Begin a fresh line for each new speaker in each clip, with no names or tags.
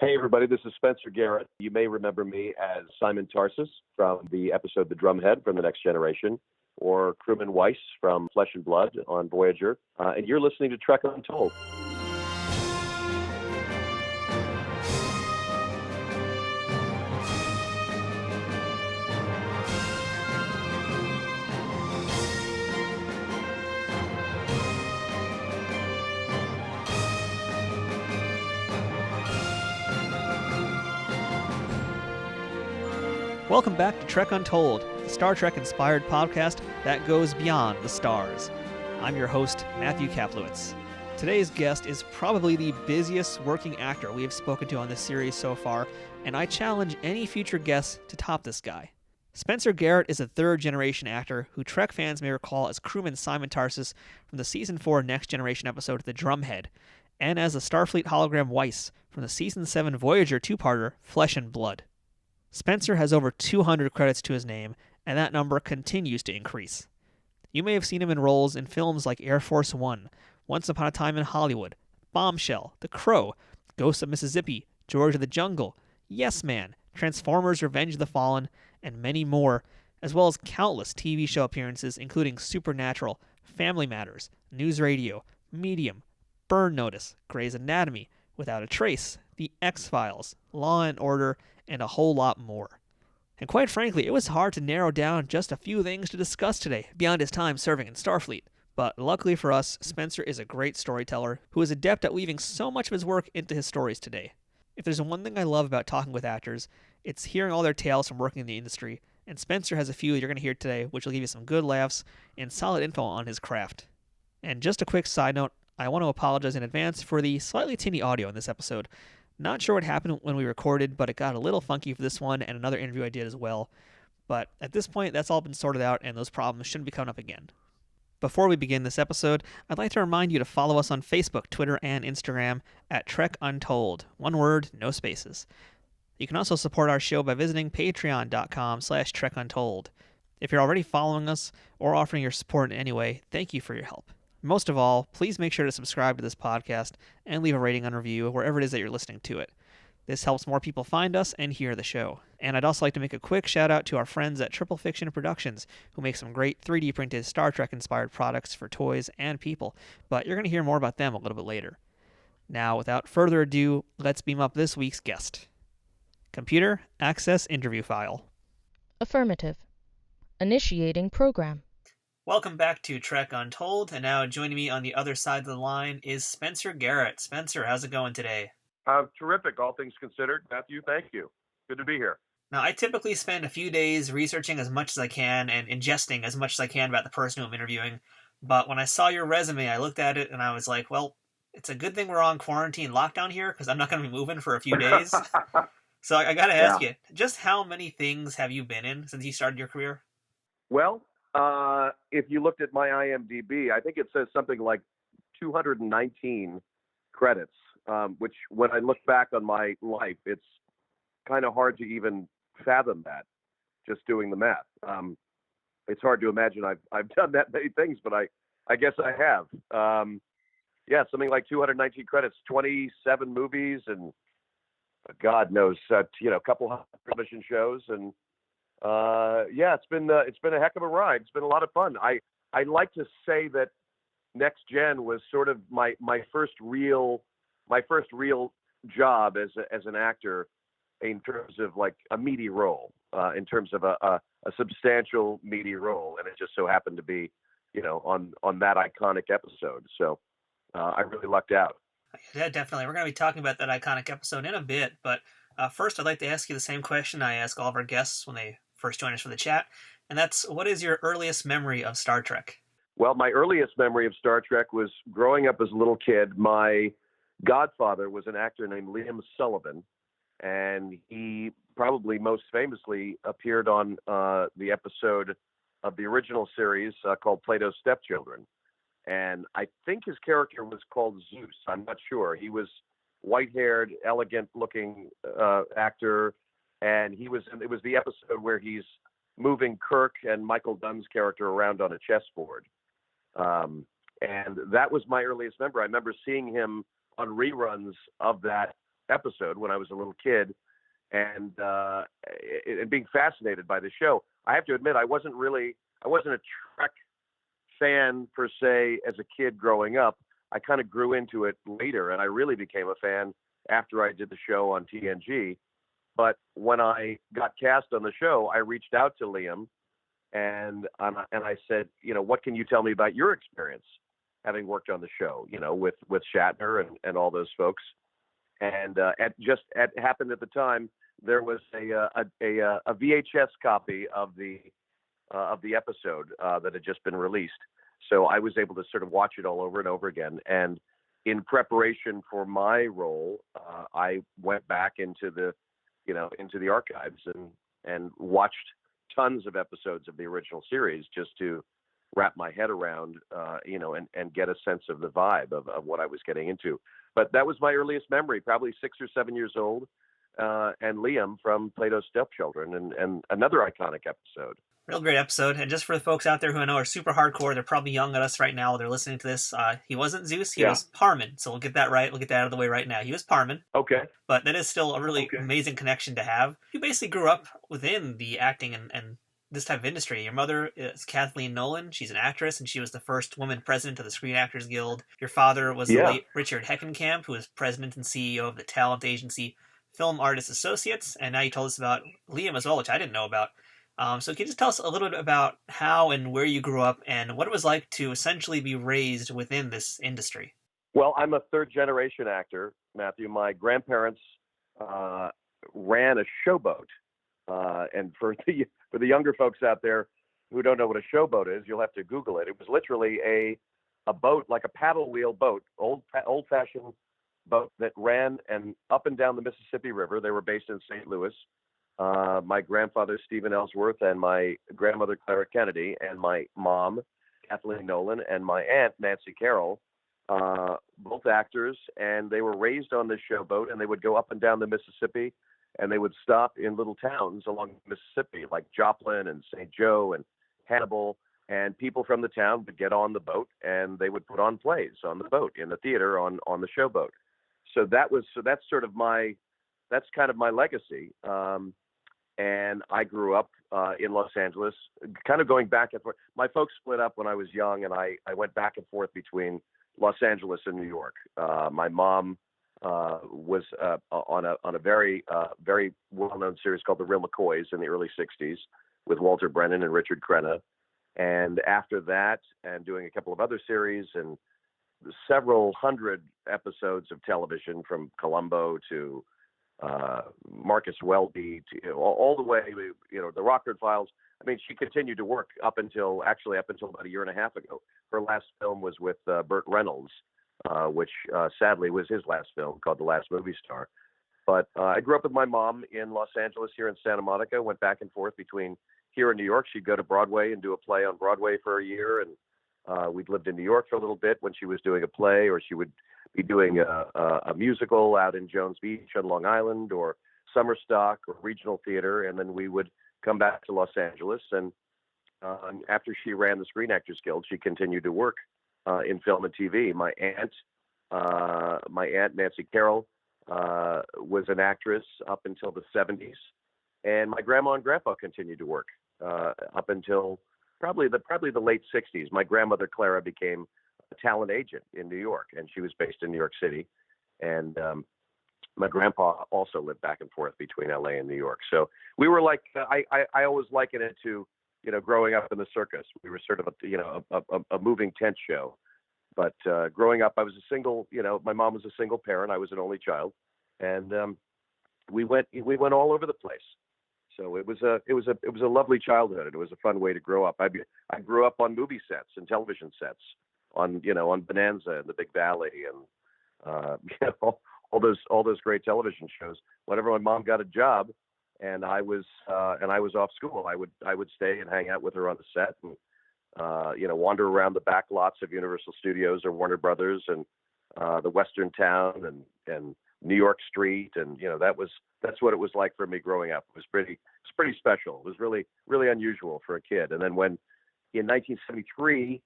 Hey, everybody, this is Spencer Garrett. You may remember me as Simon Tarses from the episode The Drumhead from The Next Generation, or Crewman Weiss from Flesh and Blood on Voyager. And you're listening to Trek Untold.
Welcome back to Trek Untold, the Star Trek-inspired podcast that goes beyond the stars. I'm your host, Matthew Kaplowitz. Today's guest is probably the busiest working actor we have spoken to on this series so far, and I challenge any future guests to top this guy. Spencer Garrett is a third-generation actor who Trek fans may recall as crewman Simon Tarses from the Season 4 Next Generation episode The Drumhead, and as the Starfleet hologram Weiss from the Season 7 Voyager two-parter Flesh and Blood. Spencer has over 200 credits to his name, and that number continues to increase. You may have seen him in roles in films like Air Force One, Once Upon a Time in Hollywood, Bombshell, The Crow, Ghosts of Mississippi, George of the Jungle, Yes Man, Transformers Revenge of the Fallen, and many more, as well as countless TV show appearances including Supernatural, Family Matters, News Radio, Medium, Burn Notice, Grey's Anatomy, Without a Trace, The X-Files, Law and Order, and a whole lot more. And quite frankly, it was hard to narrow down just a few things to discuss today beyond his time serving in Starfleet. But luckily for us, Spencer is a great storyteller who is adept at weaving so much of his work into his stories today. If there's one thing I love about talking with actors, it's hearing all their tales from working in the industry, and Spencer has a few you're going to hear today which will give you some good laughs and solid info on his craft. And just a quick side note, I want to apologize in advance for the slightly tinny audio in this episode. Not sure what happened when we recorded, but it got a little funky for this one and another interview I did as well. But at this point, that's all been sorted out, and those problems shouldn't be coming up again. Before we begin this episode, I'd like to remind you to follow us on Facebook, Twitter, and Instagram at Trek Untold. One word, no spaces. You can also support our show by visiting patreon.com/TrekUntold. If you're already following us or offering your support in any way, thank you for your help. Most of all, please make sure to subscribe to this podcast and leave a rating and review wherever it is that you're listening to it. This helps more people find us and hear the show. And I'd also like to make a quick shout out to our friends at Triple Fiction Productions, who make some great 3D printed Star Trek inspired products for toys and people, but you're going to hear more about them a little bit later. Now, without further ado, let's beam up this week's guest. Computer, access interview file.
Affirmative. Initiating program.
Welcome back to Trek Untold, and now joining me on the other side of the line is Spencer Garrett. Spencer, how's it going today?
Terrific, all things considered. Matthew, thank you. Good to be here.
Now, I typically spend a few days researching as much as I can and ingesting as much as I can about the person who I'm interviewing, but when I saw your resume, I looked at it and I was like, well, it's a good thing we're on quarantine lockdown here, because I'm not going to be moving for a few days. So I got to ask you, just how many things have you been in since you started your career?
Well, if you looked at my IMDb, I think it says something like 219 credits, which when I look back on my life, it's kind of hard to even fathom that, just doing the math. It's hard to imagine I've done that many things, but I guess I have. Something like 219 credits, 27 movies, and God knows, a couple of television shows, and it's been a heck of a ride. It's been a lot of fun. I like to say that Next Gen was sort of my first real job as an actor in terms of like a meaty role, in terms of a substantial meaty role, and it just so happened to be, on that iconic episode. So I really lucked out.
Yeah, definitely. We're going to be talking about that iconic episode in a bit, but first I'd like to ask you the same question I ask all of our guests when they first join us for the chat, and that's, what is your earliest memory of Star Trek?
Well, my earliest memory of Star Trek was growing up as a little kid. My godfather was an actor named Liam Sullivan, and he probably most famously appeared on the episode of the original series called Plato's Stepchildren. And I think his character was called Zeus. I'm not sure. He was white-haired, elegant-looking actor, and it was the episode where he's moving Kirk and Michael Dunn's character around on a chessboard. And that was my earliest memory. I remember seeing him on reruns of that episode when I was a little kid, and being fascinated by the show. I have to admit, I wasn't a Trek fan per se as a kid growing up. I kind of grew into it later, and I really became a fan after I did the show on TNG. But when I got cast on the show, I reached out to Liam, and I said, what can you tell me about your experience having worked on the show, with Shatner and all those folks. And it happened at the time, there was a VHS copy of the episode that had just been released. So I was able to sort of watch it all over and over again. And in preparation for my role, I went back into the archives and watched tons of episodes of the original series just to wrap my head around, and get a sense of the vibe of what I was getting into. But that was my earliest memory, probably 6 or 7 years old, and Liam from Plato's Stepchildren, and another iconic episode.
Real great episode. And just for the folks out there who I know are super hardcore, they're probably young at us right now. They're listening to this. He wasn't Zeus. He was Parman. So we'll get that right. We'll get that out of the way right now. He was Parman.
Okay.
But that is still a really amazing connection to have. You basically grew up within the acting and this type of industry. Your mother is Kathleen Nolan. She's an actress, and she was the first woman president of the Screen Actors Guild. Your father was the late Richard Heckenkamp, who was president and CEO of the talent agency Film Artists Associates. And now you told us about Liam as well, which I didn't know about. So can you just tell us a little bit about how and where you grew up and what it was like to essentially be raised within this industry?
Well, I'm a third-generation actor, Matthew. My grandparents ran a showboat. And for the younger folks out there who don't know what a showboat is, you'll have to Google it. It was literally a boat, like a paddle wheel boat, old-fashioned boat that ran up and down the Mississippi River. They were based in St. Louis. My grandfather, Stephen Ellsworth, and my grandmother, Clara Kennedy, and my mom, Kathleen Nolan, and my aunt, Nancy Carroll, both actors, and they were raised on this showboat, and they would go up and down the Mississippi, and they would stop in little towns along the Mississippi, like Joplin and St. Joe and Hannibal, and people from the town would get on the boat, and they would put on plays on the boat, in the theater, on the showboat. So that's kind of my legacy. And I grew up in Los Angeles, kind of going back and forth. My folks split up when I was young, and I went back and forth between Los Angeles and New York. My mom was on a very very well-known series called The Real McCoys in the early 60s with Walter Brennan and Richard Crenna. And after that, and doing a couple of other series and several hundred episodes of television, from Columbo to Marcus Welby, to, all the way, the Rockford Files. I mean, she continued to work up until about a year and a half ago. Her last film was with Burt Reynolds, which sadly was his last film, called The Last Movie Star. But I grew up with my mom in Los Angeles, here in Santa Monica, went back and forth between here and New York. She'd go to Broadway and do a play on Broadway for a year, and we'd lived in New York for a little bit when she was doing a play, or she would be doing a musical out in Jones Beach on Long Island, or summer stock, or regional theater, and then we would come back to Los Angeles. And after she ran the Screen Actors Guild, she continued to work in film and TV. My aunt Nancy Carroll was an actress up until the 70s, and my grandma and grandpa continued to work up until probably the late 60s. My grandmother Clara became a talent agent in New York, and she was based in New York City. And my grandpa also lived back and forth between LA and New York. So we were like, I always liken it to, growing up in the circus. We were sort of a moving tent show. But growing up, I was a single, my mom was a single parent. I was an only child, and we went all over the place. So it was a lovely childhood, and it was a fun way to grow up. I grew up on movie sets and television sets, on Bonanza and the Big Valley, and all those great television shows. Whenever my mom got a job, and I was off school, I would stay and hang out with her on the set, and wander around the back lots of Universal Studios or Warner Brothers, and the Western Town and New York Street, and that's what it was like for me growing up. It was pretty special. It was really, really unusual for a kid. And then when in 1973,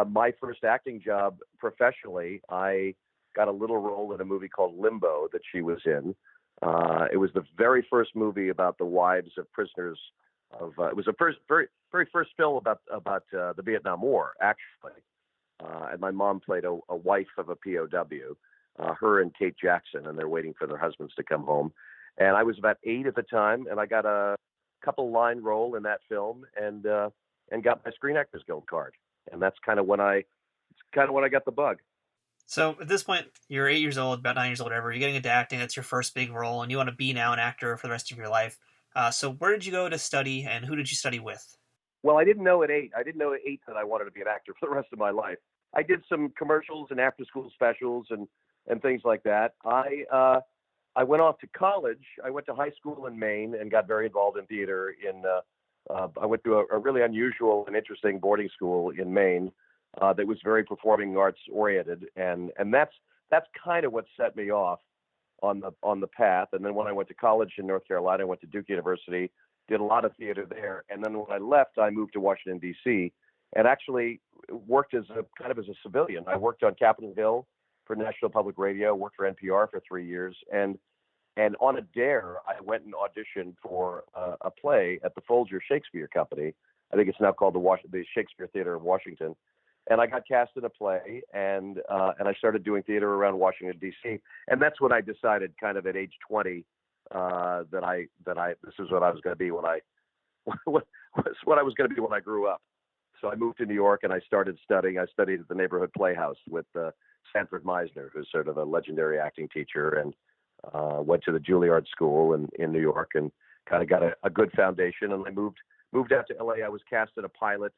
my first acting job professionally, I got a little role in a movie called Limbo that she was in. It was the very first movie about the wives of prisoners of. It was the very first film about the Vietnam War, actually. And my mom played a wife of a POW, her and Kate Jackson, and they're waiting for their husbands to come home. And I was about 8 at the time, and I got a couple line role in that film, and got my Screen Actors Guild card. And that's kind of when I got the bug.
So at this point, you're 8 years old, about 9 years old, whatever. You're getting into acting. That's your first big role, and you want to be now an actor for the rest of your life. So where did you go to study, and who did you study with?
Well, I didn't know at 8. I didn't know at 8 that I wanted to be an actor for the rest of my life. I did some commercials and after-school specials and things like that. I went off to college. I went to high school in Maine and got very involved in theater. I went to a really unusual and interesting boarding school in Maine that was very performing arts oriented, and that's kind of what set me off on the path. And then when I went to college in North Carolina, I went to Duke University, did a lot of theater there. And then when I left, I moved to Washington, D.C., and actually worked as a civilian. I worked on Capitol Hill for National Public Radio, worked for NPR for 3 years, and on a dare, I went and auditioned for a play at the Folger Shakespeare Company. I think it's now called the Shakespeare Theater of Washington. And I got cast in a play, and I started doing theater around Washington, D.C. And that's when I decided, kind of at age 20, that this is what I was going to be when I grew up. So I moved to New York and I started studying. I studied at the neighborhood playhouse with Sanford Meisner, who's sort of a legendary acting teacher, and went to the Juilliard School in New York and kind of got a good foundation. And I moved out to L.A. I was cast in a pilot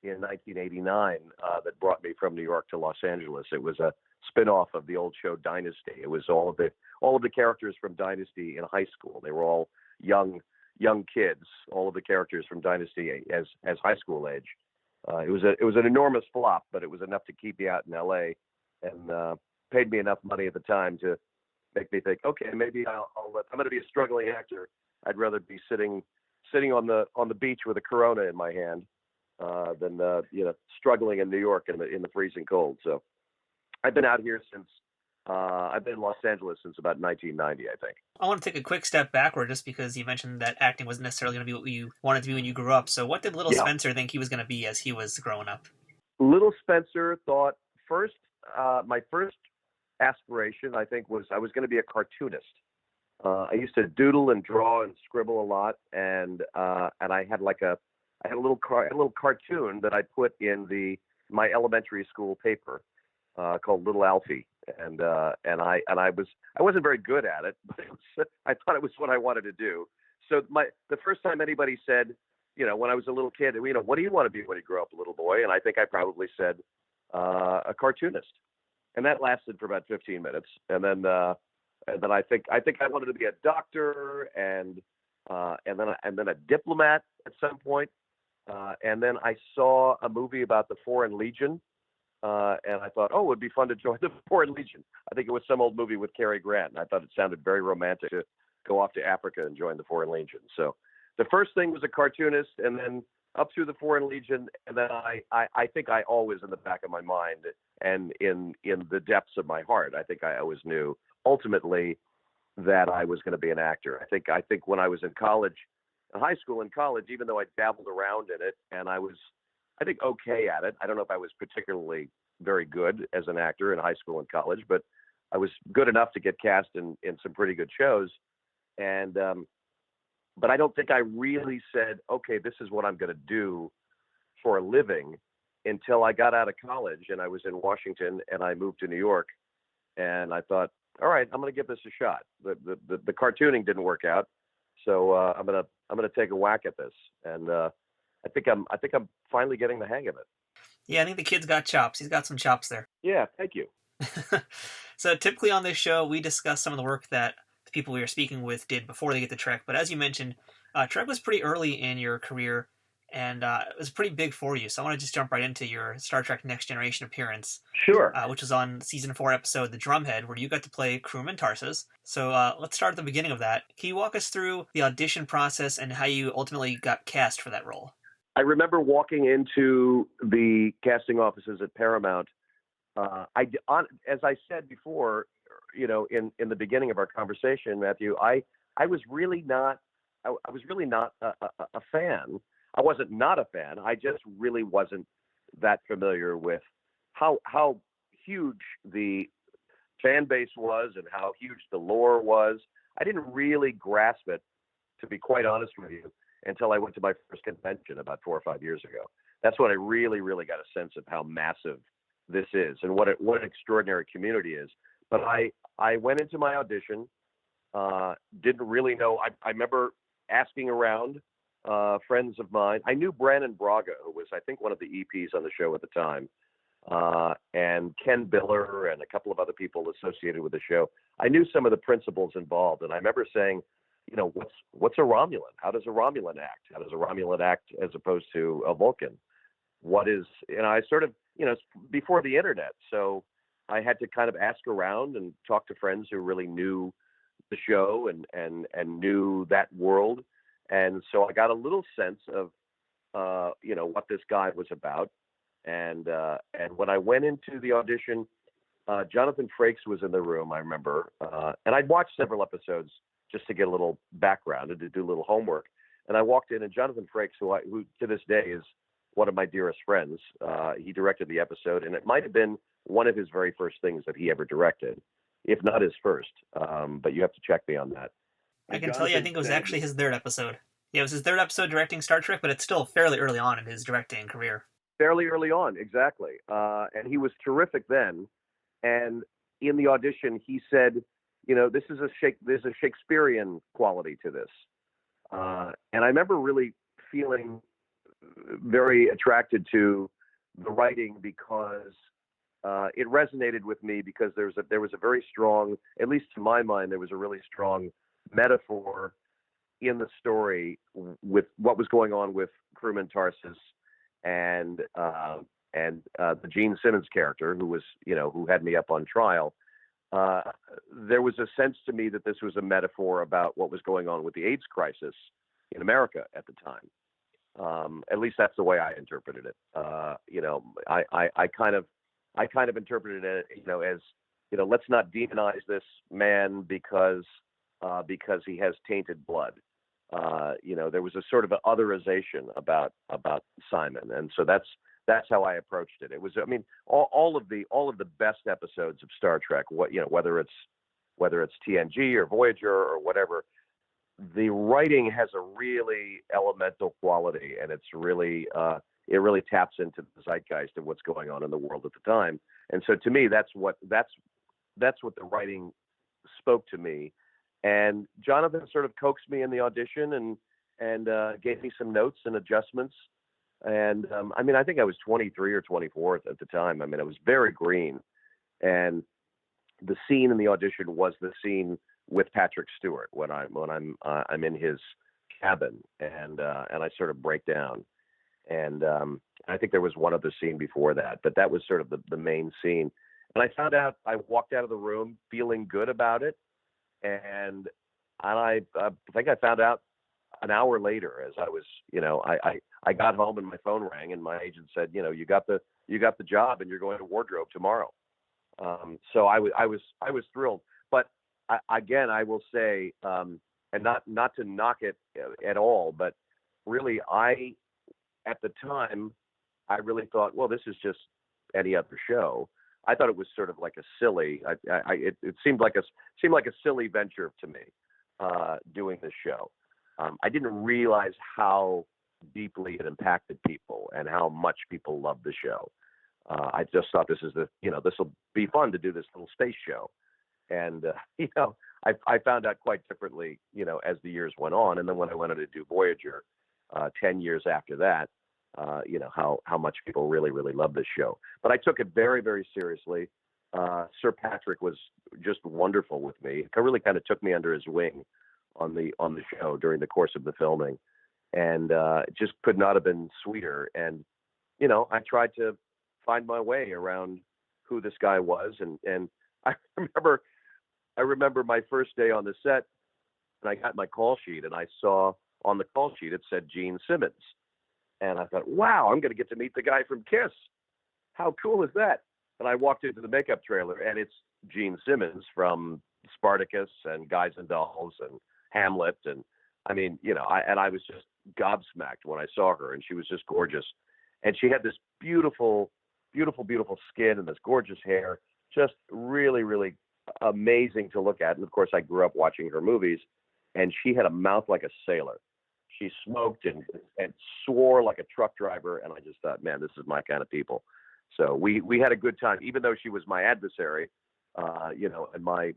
in 1989 that brought me from New York to Los Angeles. It was a spin-off of the old show Dynasty. It was all of the characters from Dynasty in high school. They were all young kids. All of the characters from Dynasty as high school age. It was an enormous flop, but it was enough to keep me out in L.A. and paid me enough money at the time to make me think, okay, maybe I'm going to be a struggling actor. I'd rather be sitting on the beach with a Corona in my hand than struggling in New York in the freezing cold. So I've been out here since I've been in Los Angeles since about 1990, I think.
I want to take a quick step backward just because you mentioned that acting wasn't necessarily going to be what you wanted to be when you grew up. So what did little Spencer think he was going to be as he was growing up?
Little Spencer thought my first aspiration, I think, was I was going to be a cartoonist. I used to doodle and draw and scribble a lot, and I had a little cartoon that I put in my elementary school paper called Little Alfie, and I wasn't very good at it, but I thought it was what I wanted to do. So the first time anybody said, when I was a little kid, what do you want to be when you grow up, little boy? And I think I probably said a cartoonist, and that lasted for about 15 minutes, and then I think I wanted to be a doctor and then a diplomat at some point. And then I saw a movie about the Foreign Legion, and I thought, it would be fun to join the Foreign Legion. I think it was some old movie with Cary Grant, and I thought it sounded very romantic to go off to Africa and join the Foreign Legion. So the first thing was a cartoonist, and then up through the Foreign Legion, and then I think I always, in the back of my mind and in the depths of my heart, I think I always knew ultimately that I was going to be an actor. I think when I was in college, high school and college, even though I dabbled around in it and I was, I think, okay at it. I don't know if I was particularly very good as an actor in high school and college, but I was good enough to get cast in some pretty good shows. And, but I don't think I really said, okay, this is what I'm going to do for a living until I got out of college and I was in Washington and I moved to New York. And I thought, all right, I'm going to give this a shot. The cartooning didn't work out. So I'm gonna take a whack at this, and I think I'm finally getting the hang of it.
Yeah, I think the kid's got chops. He's got some chops there.
Yeah, thank you.
So typically on this show, we discuss some of the work that the people we are speaking with did before they get to Trek. But as you mentioned, Trek was pretty early in your career, and it was pretty big for you. So I want to just jump right into your Star Trek Next Generation appearance.
Sure.
Which was on season 4 episode The Drumhead, where you got to play Crewman Tarses. So let's start at the beginning of that. Can you walk us through the audition process and how you ultimately got cast for that role?
I remember walking into the casting offices at Paramount as I said before, in the beginning of our conversation, Matthew, I was really not, I was really not a fan. I wasn't not a fan. I just really wasn't that familiar with how huge the fan base was and how huge the lore was. I didn't really grasp it, to be quite honest with you, until I went to my first convention about 4 or 5 years ago. That's when I really, really got a sense of how massive this is and what an extraordinary community is. But I went into my audition, didn't really know. I remember asking around friends of mine. I knew Brandon Braga, who was, I think, one of the EPs on the show at the time, and Ken Biller and a couple of other people associated with the show. I knew some of the principals involved, and I remember saying, what's a Romulan? How does a Romulan act? How does a Romulan act as opposed to a Vulcan? What is, I sort of, before the internet, so I had to kind of ask around and talk to friends who really knew the show and knew that world. And so I got a little sense of, what this guy was about. And when I went into the audition, Jonathan Frakes was in the room, I remember. And I'd watched several episodes just to get a little background and to do a little homework. And I walked in, and Jonathan Frakes, who to this day is one of my dearest friends, he directed the episode, and it might have been one of his very first things that he ever directed, if not his first. But you have to check me on that.
I can tell you, I think it was actually his third episode. Yeah, it was his third episode directing Star Trek, but it's still fairly early on in his directing career.
Fairly early on, exactly. And he was terrific then. And in the audition, he said, there's a Shakespearean quality to this. And I remember really feeling very attracted to the writing because it resonated with me, because there was a very strong, at least to my mind, there was a really strong metaphor in the story with what was going on with Crewman Tarses and the Gene Simmons character, who was, who had me up on trial. There was a sense to me that this was a metaphor about what was going on with the AIDS crisis in America at the time. At least that's the way I interpreted it. I kind of interpreted it, as, let's not demonize this man because he has tainted blood. There was a sort of an otherization about Simon, and so that's how I approached it. It was, all of the best episodes of Star Trek, whether it's TNG or Voyager or whatever, the writing has a really elemental quality, and it's really it really taps into the zeitgeist of what's going on in the world at the time. And so to me, that's what the writing spoke to me. And Jonathan sort of coaxed me in the audition and gave me some notes and adjustments. And I think I was 23 or 24 at the time. I was very green. And the scene in the audition was the scene with Patrick Stewart when I'm in his cabin and I sort of break down. And I think there was one other scene before that, but that was sort of the main scene. And I walked out of the room feeling good about it. And I think I found out an hour later, as I was, I got home and my phone rang, and my agent said, you got the job and you're going to wardrobe tomorrow. So I was thrilled. But again, I will say, and not to knock it at all, but really, at the time, I really thought, well, this is just any other show. I thought it was sort of like a silly. It seemed like a silly venture to me, doing this show. I didn't realize how deeply it impacted people and how much people loved the show. I just thought this will be fun to do this little space show, and I found out quite differently, as the years went on. And then when I went on to do Voyager, 10 years after that, how much people really, really loved this show. But I took it very, very seriously. Sir Patrick was just wonderful with me. He really kind of took me under his wing on the show during the course of the filming, and it just could not have been sweeter. And I tried to find my way around who this guy was, and I remember my first day on the set, and I got my call sheet, and I saw on the call sheet it said Gene Simmons. And I thought, wow, I'm going to get to meet the guy from Kiss. How cool is that? And I walked into the makeup trailer, and it's Gene Simmons from Spartacus and Guys and Dolls and Hamlet, and I mean, I was just gobsmacked when I saw her, and she was just gorgeous, and she had this beautiful, beautiful, beautiful skin and this gorgeous hair, just really, really amazing to look at. And of course, I grew up watching her movies, and she had a mouth like a sailor. She smoked and swore like a truck driver, and I just thought, man, this is my kind of people. So we had a good time, even though she was my adversary, and my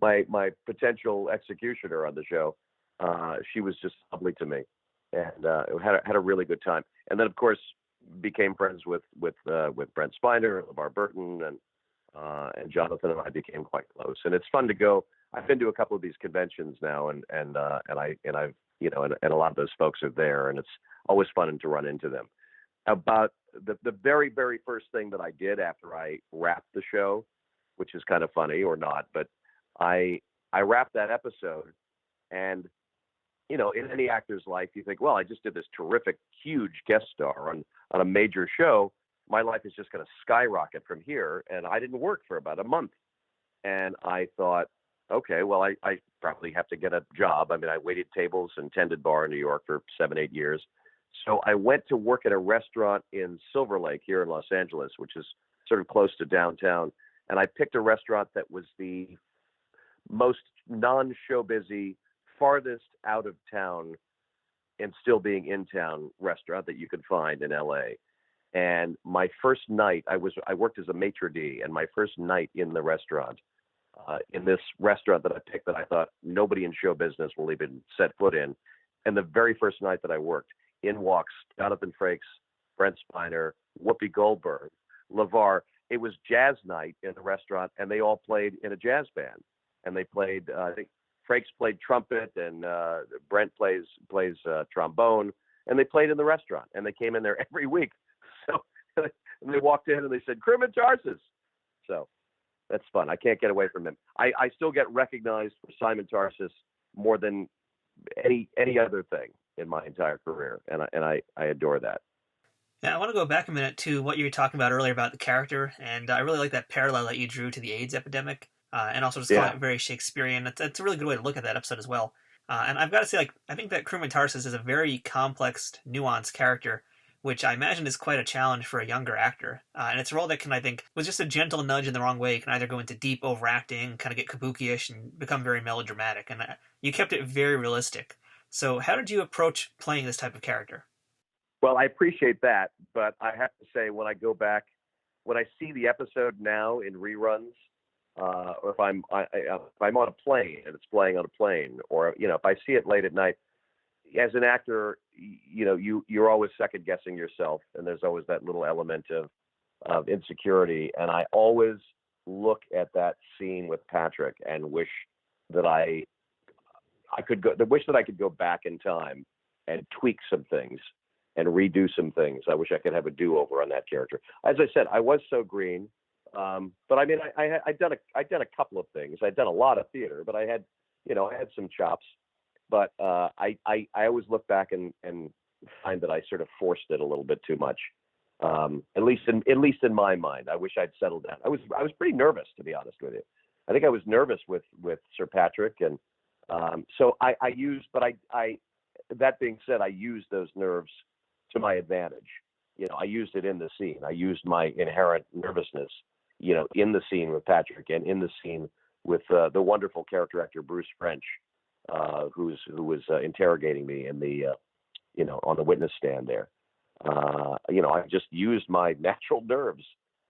my potential executioner on the show. She was just lovely to me, and had a really good time. And then, of course, became friends with Brent Spiner, LeVar Burton, and Jonathan, and I became quite close. And it's fun to go. I've been to a couple of these conventions now, and a lot of those folks are there, and it's always fun to run into them. About the very, very first thing that I did after I wrapped the show, which is kind of funny or not, but I wrapped that episode, and in any actor's life, you think, well, I just did this terrific, huge guest star on a major show. My life is just going to skyrocket from here, and I didn't work for about a month, and I thought, okay, well, I probably have to get a job. I mean, I waited tables and tended bar in New York for 7-8 years. So I went to work at a restaurant in Silver Lake here in Los Angeles, which is sort of close to downtown. And I picked a restaurant that was the most non-show busy, farthest out of town and still being in town restaurant that you could find in LA. And my first night, I worked as a maitre d', and my first night in the restaurant, in this restaurant that I picked that I thought nobody in show business will even set foot in. And the very first night that I worked, in walks Jonathan Frakes, Brent Spiner, Whoopi Goldberg, LeVar. It was jazz night in the restaurant, and they all played in a jazz band. And they played, I think Frakes played trumpet, and Brent plays trombone, and they played in the restaurant. And they came in there every week. So and they walked in and they said, Crewman Tarses. So that's fun. I can't get away from him. I still get recognized for Simon Tarses more than any other thing in my entire career, and I adore that.
Yeah, I want to go back a minute to what you were talking about earlier about the character, and I really like that parallel that you drew to the AIDS epidemic, and also just calling it very Shakespearean. That's a really good way to look at that episode as well. And I've got to say, I think that Crewman Tarses is a very complex, nuanced character, which I imagine is quite a challenge for a younger actor. And it's a role that can, I think, with just a gentle nudge in the wrong way, can either go into deep overacting, kind of get kabuki-ish, and become very melodramatic. And you kept it very realistic. So how did you approach playing this type of character?
Well, I appreciate that, but I have to say, when I go back, when I see the episode now in reruns, or if I'm on a plane and it's playing on a plane, or if I see it late at night, as an actor, you're always second guessing yourself, and there's always that little element of insecurity. And I always look at that scene with Patrick and wish that I could go back in time and tweak some things and redo some things. I wish I could have a do-over on that character. As I said, I was so green, but I mean, I'd done a couple of things. I'd done a lot of theater, but I had some chops. But I always look back and find that I sort of forced it a little bit too much. At least in my mind, I wish I'd settled down. I was pretty nervous, to be honest with you. I think I was nervous with Sir Patrick, and so I used. But I that being said, I used those nerves to my advantage. I used it in the scene. I used my inherent nervousness, in the scene with Patrick and in the scene with the wonderful character actor Bruce French. Who was interrogating me in the on the witness stand there. I just used my natural nerves,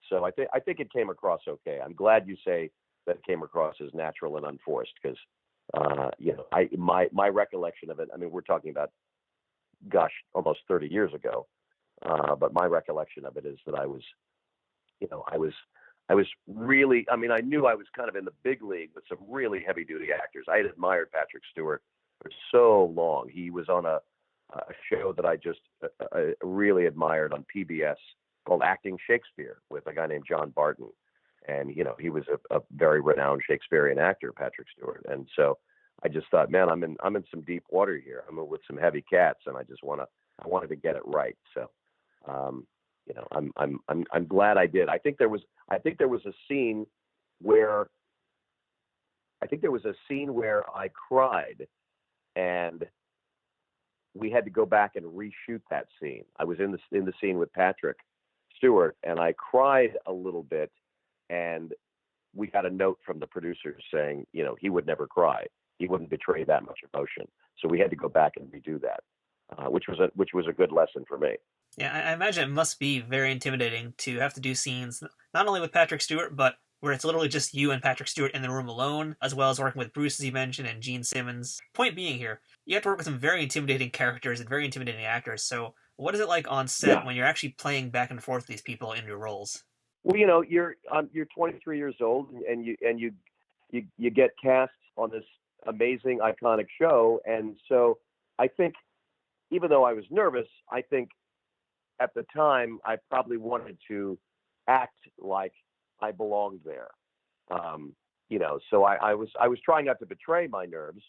so I think it came across okay. I'm glad you say that it came across as natural and unforced, because my recollection of it. I mean, we're talking about, gosh, almost 30 years ago, but my recollection of it is that I was really, I mean, I knew I was kind of in the big league with some really heavy duty actors. I had admired Patrick Stewart for so long. He was on a show that I just really admired on PBS called Acting Shakespeare with a guy named John Barton. And, he was a very renowned Shakespearean actor, Patrick Stewart. And so I just thought, man, I'm in some deep water here. I'm with some heavy cats, and I wanted to get it right. So, I'm glad I did. I think there was a scene where I cried, and we had to go back and reshoot that scene. I was in the scene with Patrick Stewart, and I cried a little bit, and we got a note from the producers saying, he would never cry. He wouldn't betray that much emotion. So we had to go back and redo that, which was a good lesson for me.
Yeah, I imagine it must be very intimidating to have to do scenes not only with Patrick Stewart, but where it's literally just you and Patrick Stewart in the room alone, as well as working with Bruce, as you mentioned, and Gene Simmons. Point being here, you have to work with some very intimidating characters and very intimidating actors. So what is it like on set when you're actually playing back and forth with these people in your roles?
Well, you're 23 years old, and you get cast on this amazing, iconic show, and so I think, even though I was nervous, I think at the time I probably wanted to act like I belonged there. So I was trying not to betray my nerves,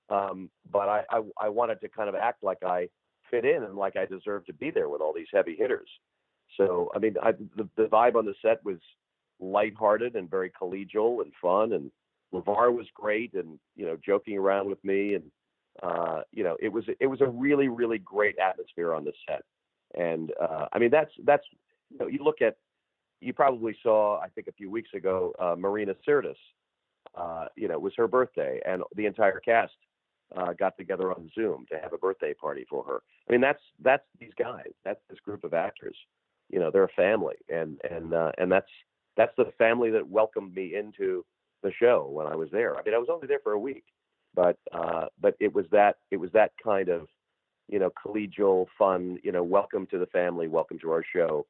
but I wanted to kind of act like I fit in and like I deserved to be there with all these heavy hitters. So, I mean, the vibe on the set was lighthearted and very collegial and fun, and LeVar was great and, joking around with me. And, it was a really, really great atmosphere on the set. And, I mean, that's, you probably saw, I think a few weeks ago, Marina Sirtis, it was her birthday, and the entire cast got together on Zoom to have a birthday party for her. I mean, that's these guys, that's this group of actors. They're a family, and that's the family that welcomed me into the show when I was there. I mean, I was only there for a week, but it was that kind of, collegial fun, welcome to the family, welcome to our show.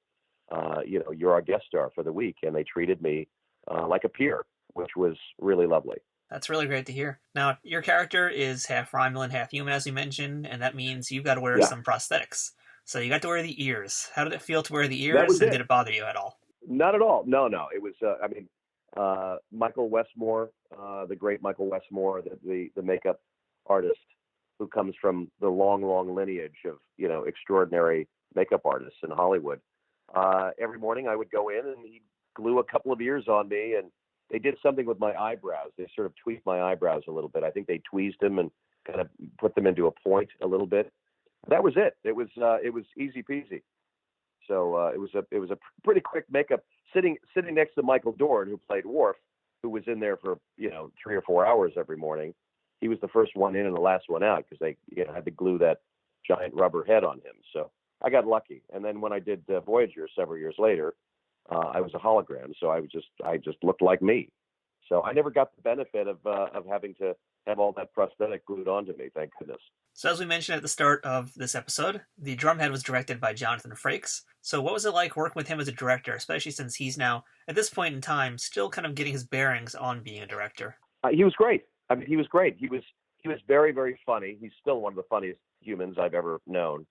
You're our guest star for the week, and they treated me like a peer, which was really lovely.
That's really great to hear. Now, your character is half Romulan, half human, as you mentioned, and that means you've got to wear some prosthetics. So you got to wear the ears. How did it feel to wear the ears, and did it bother you at all?
Not at all. No. It was, Michael Westmore, the great Michael Westmore, the makeup artist who comes from the long, long lineage of, extraordinary makeup artists in Hollywood. Every morning I would go in and he'd glue a couple of ears on me, and they did something with my eyebrows. They sort of tweaked my eyebrows a little bit. I think they tweezed them and kind of put them into a point a little bit. That was it. It was easy peasy. So it was a pretty quick makeup. Sitting next to Michael Dorn, who played Worf, who was in there for 3 or 4 hours every morning. He was the first one in and the last one out because they had to glue that giant rubber head on him. So I got lucky. And then when I did Voyager several years later, I was a hologram, so I just looked like me. So I never got the benefit of having to have all that prosthetic glued onto me, thank goodness.
So as we mentioned at the start of this episode, the Drumhead was directed by Jonathan Frakes. So what was it like working with him as a director, especially since he's now, at this point in time, still kind of getting his bearings on being a director?
He was great. I mean, he was great. He was very, very funny. He's still one of the funniest humans I've ever known.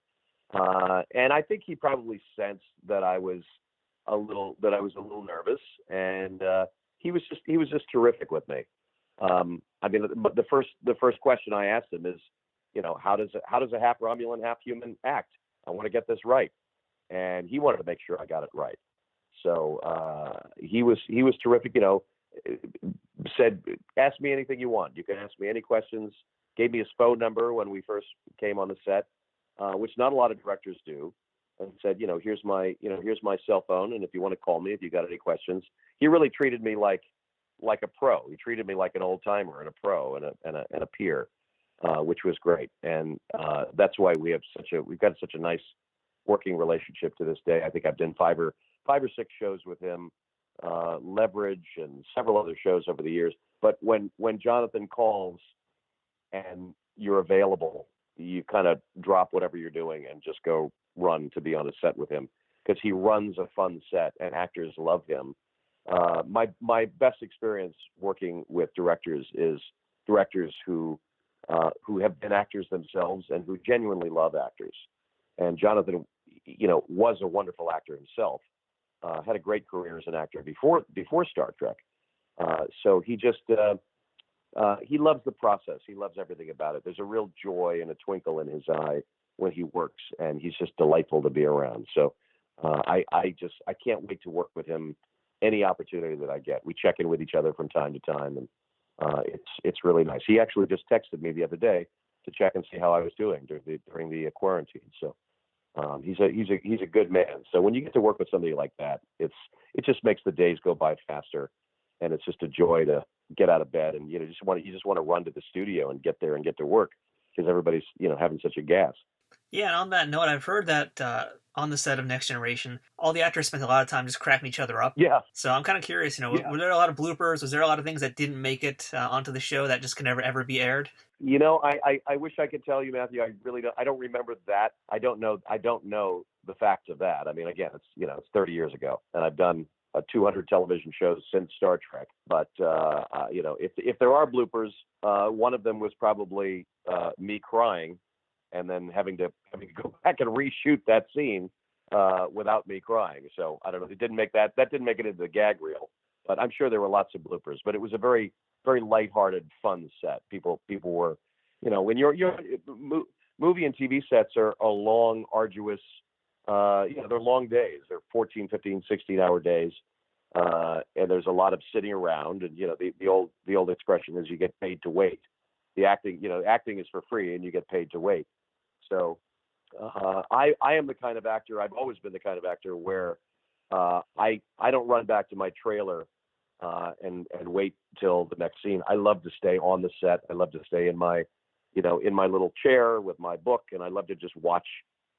And I think he probably sensed that I was a little nervous, and he was just terrific with me. I mean, the first question I asked him is, how does a half Romulan, half human act? I want to get this right, and he wanted to make sure I got it right. So he was terrific. Said, ask me anything you want. You can ask me any questions. Gave me his phone number when we first came on the set, which not a lot of directors do. And said, here's my cell phone, and if you want to call me if you got any questions. He really treated me like a pro. He treated me like an old timer and a pro and a peer, which was great. And that's why we've got such a nice working relationship to this day. I think I've done five or six shows with him, Leverage and several other shows over the years. But when Jonathan calls and you're available, you kind of drop whatever you're doing and just go run to be on a set with him, because he runs a fun set and actors love him. My best experience working with directors is directors who have been actors themselves and who genuinely love actors. And Jonathan, was a wonderful actor himself. Had a great career as an actor before Star Trek. So he just he loves the process. He loves everything about it. There's a real joy and a twinkle in his eye when he works, and he's just delightful to be around. So I can't wait to work with him any opportunity that I get. We check in with each other from time to time, and it's really nice. He actually just texted me the other day to check and see how I was doing during the quarantine. So he's a good man. So when you get to work with somebody like that, it just makes the days go by faster, and it's just a joy to get out of bed and you just want to run to the studio and get there and get to work because everybody's having such a gas.
Yeah, and on that note, I've heard that on the set of Next Generation, all the actors spent a lot of time just cracking each other up.
Yeah.
So I'm kind of curious, were there a lot of bloopers? Was there a lot of things that didn't make it onto the show that just can never ever be aired?
I wish I could tell you, Matthew. I really don't. I don't remember that. I don't know the facts of that. I mean, again, it's 30 years ago, and I've done 200 television shows since Star Trek. But if there are bloopers, one of them was probably me crying, and then having to go back and reshoot that scene without me crying. So I don't know. It didn't make that didn't make it into the gag reel, but I'm sure there were lots of bloopers. But it was a very, very lighthearted, fun set. People were, when you're movie and TV sets are a long, arduous, they're long days. They're 14, 15, 16-hour days, and there's a lot of sitting around. And the old expression is you get paid to wait. The acting is for free, and you get paid to wait. So I am the kind of actor. I've always been the kind of actor where I don't run back to my trailer and wait till the next scene. I love to stay on the set. I love to stay in my little chair with my book, and I love to just watch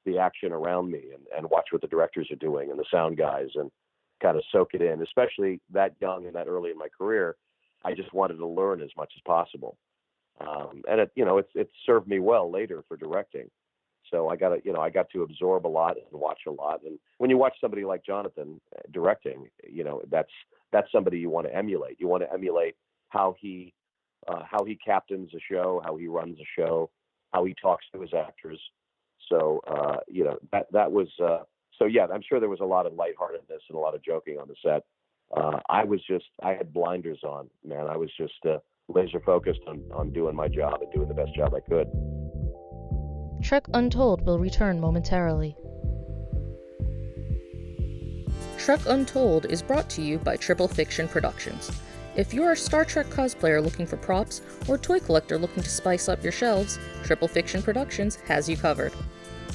the action around me and watch what the directors are doing and the sound guys and kind of soak it in. Especially that young and that early in my career, I just wanted to learn as much as possible. And it served me well later for directing. So I got to absorb a lot and watch a lot. And when you watch somebody like Jonathan directing, that's somebody you want to emulate. You want to emulate how he captains a show, how he runs a show, how he talks to his actors. So that was so yeah. I'm sure there was a lot of lightheartedness and a lot of joking on the set. I had blinders on, man. I was just laser focused on doing my job and doing the best job I could.
Trek Untold will return momentarily. Trek Untold is brought to you by Triple Fiction Productions. If you're a Star Trek cosplayer looking for props or toy collector looking to spice up your shelves, Triple Fiction Productions has you covered.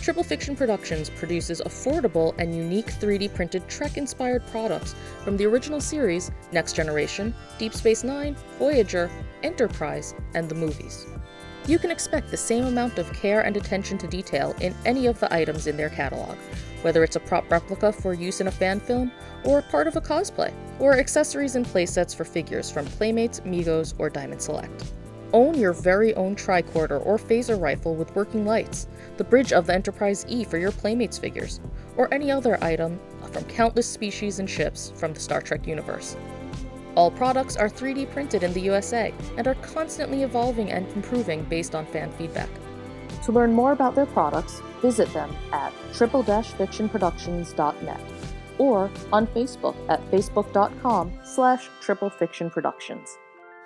Triple Fiction Productions produces affordable and unique 3D printed Trek-inspired products from the original series, Next Generation, Deep Space Nine, Voyager, Enterprise, and the movies. You can expect the same amount of care and attention to detail in any of the items in their catalog, whether it's a prop replica for use in a fan film, or part of a cosplay, or accessories and playsets for figures from Playmates, Migos, or Diamond Select. Own your very own tricorder or phaser rifle with working lights, the bridge of the Enterprise E for your Playmates figures, or any other item from countless species and ships from the Star Trek universe. All products are 3D printed in the USA and are constantly evolving and improving based on fan feedback. To learn more about their products, visit them at triple-fictionproductions.net or on Facebook at facebook.com/triplefictionproductions.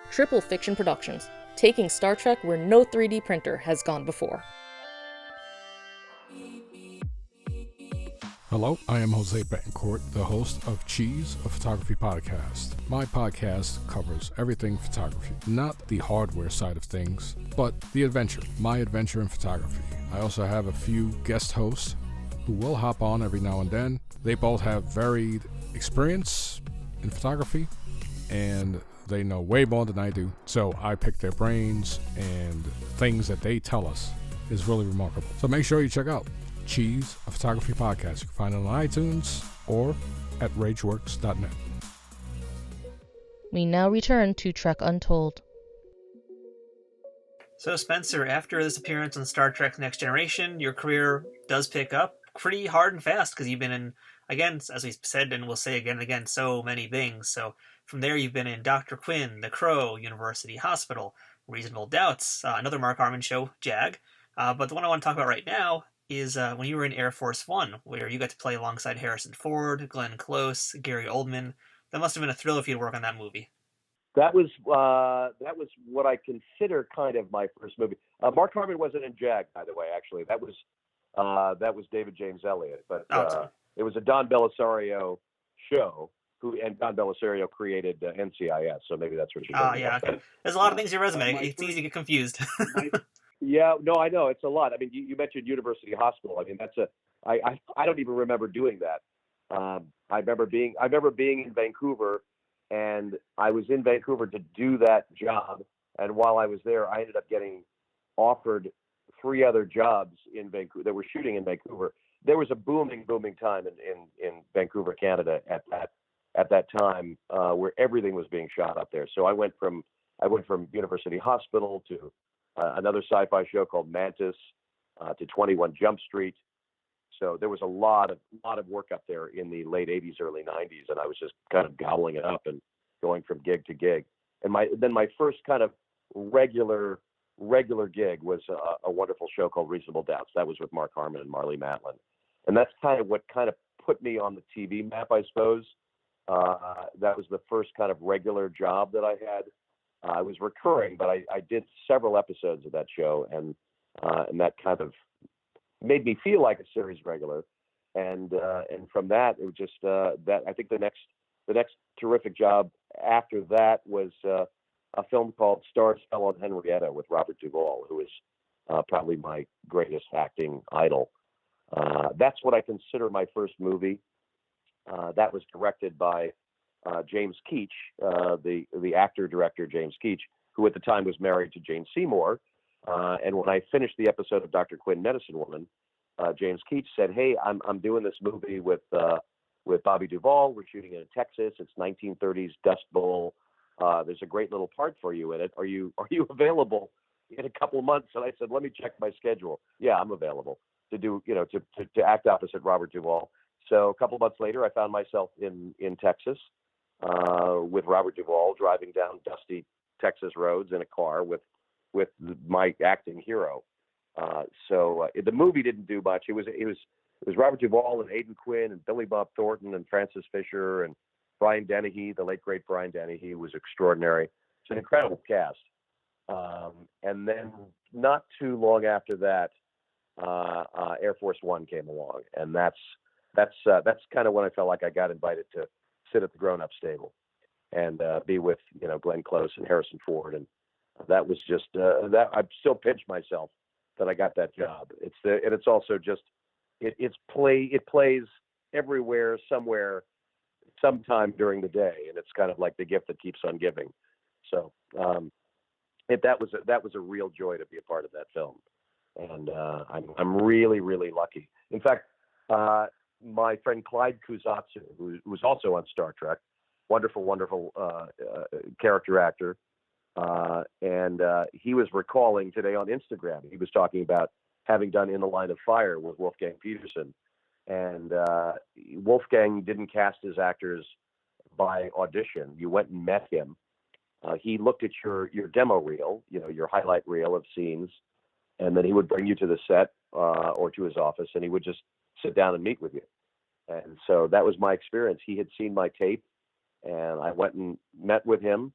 Triple Fiction Productions, taking Star Trek where no 3D printer has gone before.
Hello, I am Jose Betancourt, the host of Cheese, a photography podcast. My podcast covers everything photography, not the hardware side of things, but the adventure, my adventure in photography. I also have a few guest hosts who will hop on every now and then. They both have varied experience in photography, and they know way more than I do. So I pick their brains, and things that they tell us is really remarkable. So make sure you check out Cheese, a photography podcast. You can find it on iTunes or at rageworks.net.
We now return to Trek Untold.
So Spencer, after this appearance on Star Trek Next Generation, your career does pick up pretty hard and fast because you've been in, again, as we said and we'll say again and again, so many things. So from there you've been in Dr. Quinn, The Crow, University Hospital, Reasonable Doubts, another Mark Harmon show, Jag. But the one I want to talk about right now is when you were in Air Force One, where you got to play alongside Harrison Ford, Glenn Close, Gary Oldman. That must have been a thrill if you'd work on that movie.
That was what I consider kind of my first movie. Mark Harmon wasn't in Jag, by the way. Actually, that was David James Elliott. But it was a Don Belisario show. And Don Belisario created NCIS, so maybe that's what you're thinking
yeah.
about.
There's a lot of things in your resume. It's easy to get confused.
Yeah, no, I know it's a lot. I mean, you mentioned University Hospital. I mean, I don't even remember doing that. I remember being in Vancouver, and I was in Vancouver to do that job. And while I was there, I ended up getting offered 3 other jobs in Vancouver that were shooting in Vancouver. There was a booming time in Vancouver, Canada at that time, where everything was being shot up there. So I went from University Hospital to another sci-fi show called Mantis, to 21 Jump Street. So there was a lot of work up there in the late 80s, early 90s, and I was just kind of gobbling it up and going from gig to gig. And my first kind of regular gig was a wonderful show called Reasonable Doubts. That was with Mark Harmon and Marlee Matlin, and that's kind of what kind of put me on the TV map, I suppose. That was the first kind of regular job that I had. I was recurring, but I did several episodes of that show, and that kind of made me feel like a series regular. And from that, it was just that I think the next terrific job after that was a film called Stars Fell on Henrietta with Robert Duvall, who is probably my greatest acting idol. That's what I consider my first movie. That was directed by James Keach, the actor-director James Keach, who at the time was married to Jane Seymour. And when I finished the episode of Dr. Quinn, Medicine Woman, James Keach said, "Hey, I'm doing this movie with Bobby Duvall. We're shooting it in Texas. It's 1930s Dust Bowl. There's a great little part for you in it. Are you available in a couple of months?" And I said, "Let me check my schedule." Yeah, I'm available to do, to act opposite Robert Duvall. So a couple of months later, I found myself in Texas with Robert Duvall driving down dusty Texas roads in a car with my acting hero. So the movie didn't do much. It was Robert Duvall and Aidan Quinn and Billy Bob Thornton and Francis Fisher and Brian Dennehy, the late great Brian Dennehy, was extraordinary. It's an incredible cast. And then not too long after that, Air Force One came along, and that's kind of when I felt like I got invited to sit at the grown-up table and be with Glenn Close and Harrison Ford, and that was just that I still pinch myself that I got that job. It's also just it plays everywhere, somewhere, sometime during the day, and it's kind of like the gift that keeps on giving. So that was a real joy to be a part of that film, and I'm really, really lucky. In fact, my friend Clyde Kuzatsu, who was also on Star Trek, wonderful character actor, and he was recalling today on Instagram, he was talking about having done In the Line of Fire with Wolfgang Peterson, and Wolfgang didn't cast his actors by audition. You went and met him. He looked at your demo reel, your highlight reel of scenes, and then he would bring you to the set or to his office, and he would just sit down and meet with you. And so that was my experience. He had seen my tape, and I went and met with him,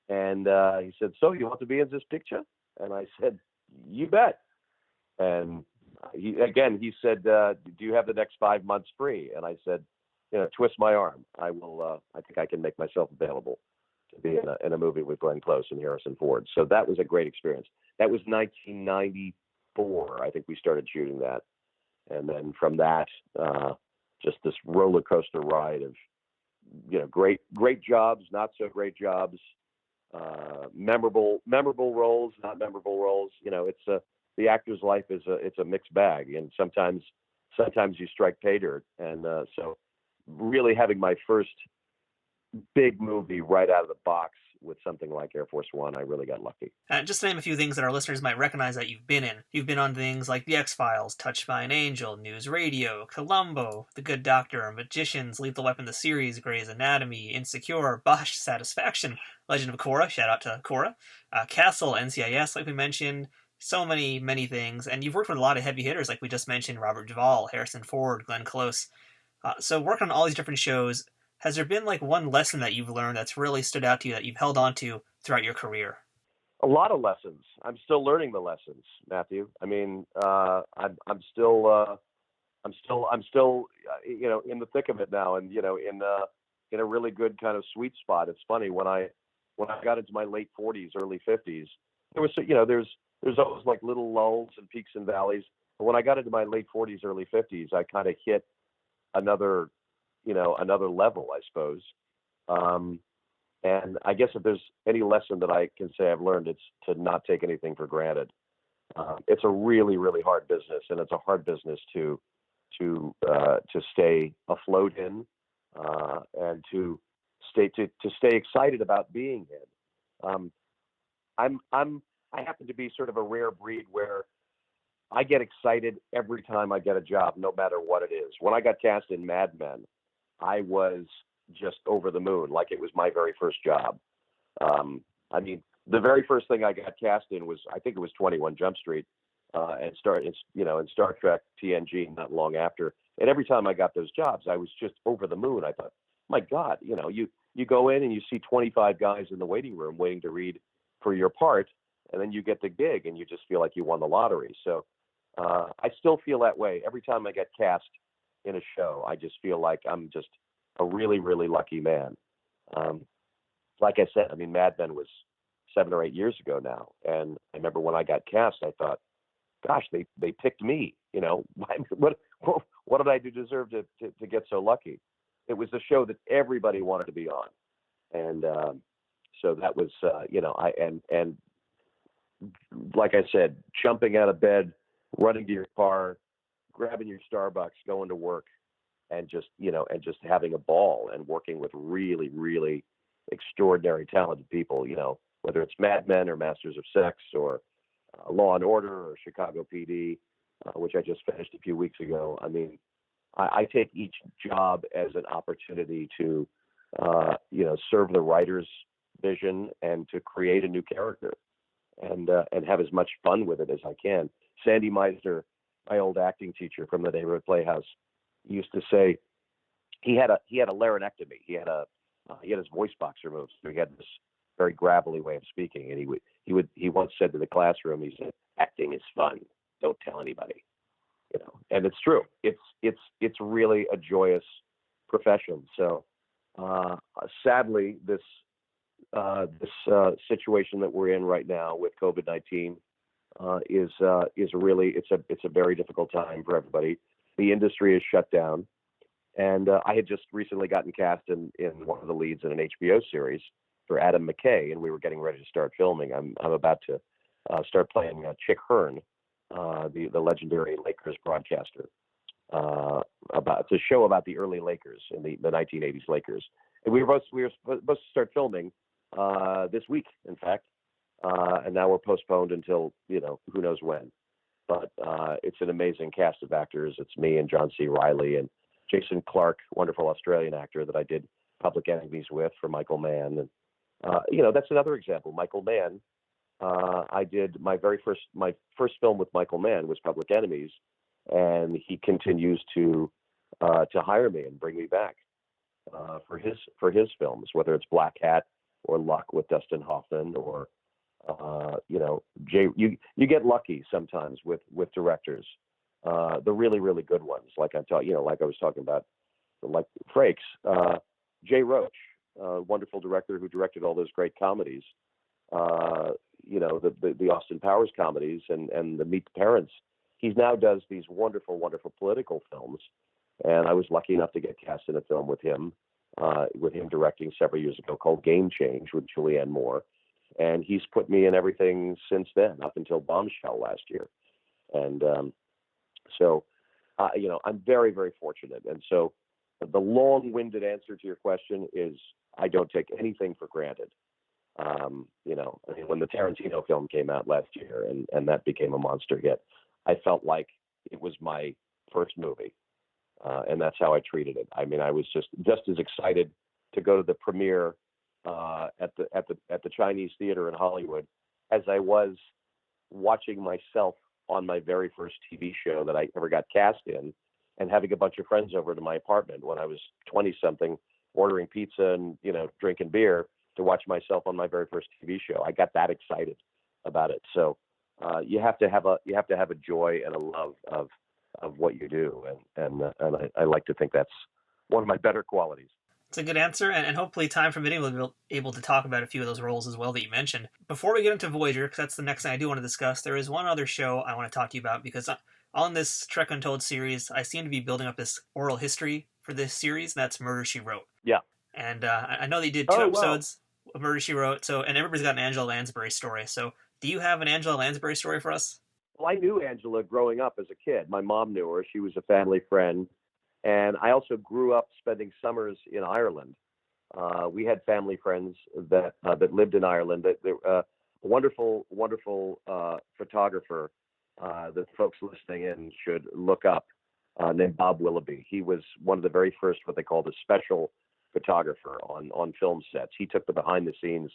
and he said, "So you want to be in this picture?" And I said, "You bet." And he said, "Do you have the next 5 months free?" And I said, "Twist my arm. I will. I think I can make myself available to be in a movie with Glenn Close and Harrison Ford." So that was a great experience. That was 1994. I think we started shooting that, and then from that, just this roller coaster ride of great jobs, not so great jobs, memorable roles, not memorable roles. It's the actor's life is a mixed bag, and sometimes you strike pay dirt, and so really having my first big movie right out of the box with something like Air Force One, I really got lucky.
Just to name a few things that our listeners might recognize that you've been in. You've been on things like The X-Files, Touched by an Angel, News Radio, Columbo, The Good Doctor, Magicians, Lethal Weapon the Series, Grey's Anatomy, Insecure, Bosch, Satisfaction, Legend of Korra, shout out to Korra, Castle, NCIS, like we mentioned, so many things. And you've worked with a lot of heavy hitters, like we just mentioned, Robert Duvall, Harrison Ford, Glenn Close. So working on all these different shows, has there been like one lesson that you've learned that's really stood out to you that you've held on to throughout your career?
A lot of lessons. I'm still learning the lessons, Matthew. I mean, I'm still I'm still, in the thick of it now, and in a really good kind of sweet spot. It's funny when I got into my late 40s, early 50s, there was, there's always like little lulls and peaks and valleys. But when I got into my late 40s, early 50s, I kind of hit another level, I suppose. And I guess if there's any lesson that I can say I've learned, it's to not take anything for granted. It's a really, really hard business, and it's a hard business to stay afloat in, and to stay excited about being in. I happen to be sort of a rare breed where I get excited every time I get a job, no matter what it is. When I got cast in Mad Men, I was just over the moon, like it was my very first job. The very first thing I got cast in was, I think it was 21 Jump Street, and in Star Trek TNG not long after. And every time I got those jobs, I was just over the moon. I thought, my God, you go in and you see 25 guys in the waiting room waiting to read for your part, and then you get the gig and you just feel like you won the lottery. So I still feel that way every time I get cast in a show. I just feel like I'm just a really, really lucky man. Like I said, Mad Men was 7 or 8 years ago now, and I remember when I got cast, I thought, gosh, they picked me. What did I do to deserve to get so lucky? It was the show that everybody wanted to be on, and so that was and like I said, jumping out of bed, running to your car, grabbing your Starbucks, going to work, and just having a ball and working with really, really extraordinary, talented people. Whether it's Mad Men or Masters of Sex or Law and Order or Chicago PD, which I just finished a few weeks ago. I take each job as an opportunity to, serve the writer's vision and to create a new character, and have as much fun with it as I can. Sandy Meisner, my old acting teacher from the neighborhood playhouse, used to say he had a larynectomy. He had his voice box removed, so he had this very gravelly way of speaking. And he once said to the classroom, he said, "Acting is fun. Don't tell anybody." And it's true. It's really a joyous profession. So sadly, this situation that we're in right now with COVID-19 is really, it's a very difficult time for everybody. The industry is shut down, and I had just recently gotten cast in one of the leads in an HBO series for Adam McKay, and we were getting ready to start filming. I'm about to start playing Chick Hearn, the legendary Lakers broadcaster, about the show about the early Lakers in the 1980s Lakers. And we were supposed to start filming this week, in fact, and now we're postponed until who knows when. But it's an amazing cast of actors. It's me and John C. Reilly and Jason Clarke, wonderful Australian actor that I did Public Enemies with for Michael Mann. And that's another example. Michael Mann. I did my first film with Michael Mann was Public Enemies, and he continues to hire me and bring me back for his films, whether it's Black Hat or Luck with Dustin Hoffman, or you get lucky sometimes with directors, the really, really good ones, like I was talking about, like Frakes, Jay Roach, wonderful director who directed all those great comedies. The Austin Powers comedies and the Meet the Parents. He now does these wonderful, wonderful political films. And I was lucky enough to get cast in a film with him directing several years ago called Game Change with Julianne Moore. And he's put me in everything since then, up until Bombshell last year. And so I'm very, very fortunate. And so the long-winded answer to your question is I don't take anything for granted. When the Tarantino film came out last year and that became a monster hit, I felt like it was my first movie, and that's how I treated it. I was just as excited to go to the premiere at the Chinese theater in Hollywood as I was watching myself on my very first TV show that I ever got cast in, and having a bunch of friends over to my apartment when I was 20-something, ordering pizza and drinking beer to watch myself on my very first TV show. I got that excited about it. So you have to have a joy and a love of of what you do, and I like to think that's one of my better qualities.
It's a good answer, and hopefully time permitting we'll be able to talk about a few of those roles as well that you mentioned. Before we get into Voyager, because that's the next thing I do want to discuss, there is one other show I want to talk to you about, because on this Trek Untold series, I seem to be building up this oral history for this series, and that's Murder, She Wrote.
Yeah.
And I know they did two episodes of Murder, She Wrote, and everybody's got an Angela Lansbury story, so do you have an Angela Lansbury story for us?
Well, I knew Angela growing up as a kid. My mom knew her. She was a family friend. And I also grew up spending summers in Ireland. We had family friends that lived in Ireland. A wonderful photographer that folks listening in should look up, named Bob Willoughby. He was one of the very first, what they called a special photographer on film sets. He took the behind-the-scenes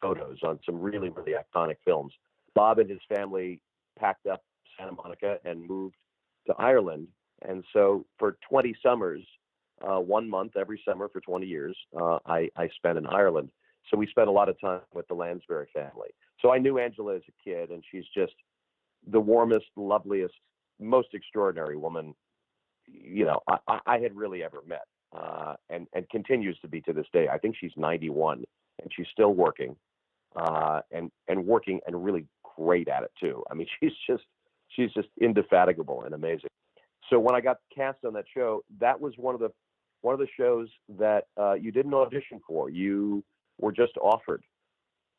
photos on some really, really iconic films. Bob and his family packed up Santa Monica and moved to Ireland. And so for 20 summers, 1 month every summer for 20 years, I spent in Ireland. So we spent a lot of time with the Lansbury family. So I knew Angela as a kid, and she's just the warmest, loveliest, most extraordinary woman, I had really ever met, and continues to be to this day. I think she's 91, and she's still working, and working and really great at it too. I mean, she's just indefatigable and amazing. So when I got cast on that show, that was one of the shows that you didn't audition for. You were just offered.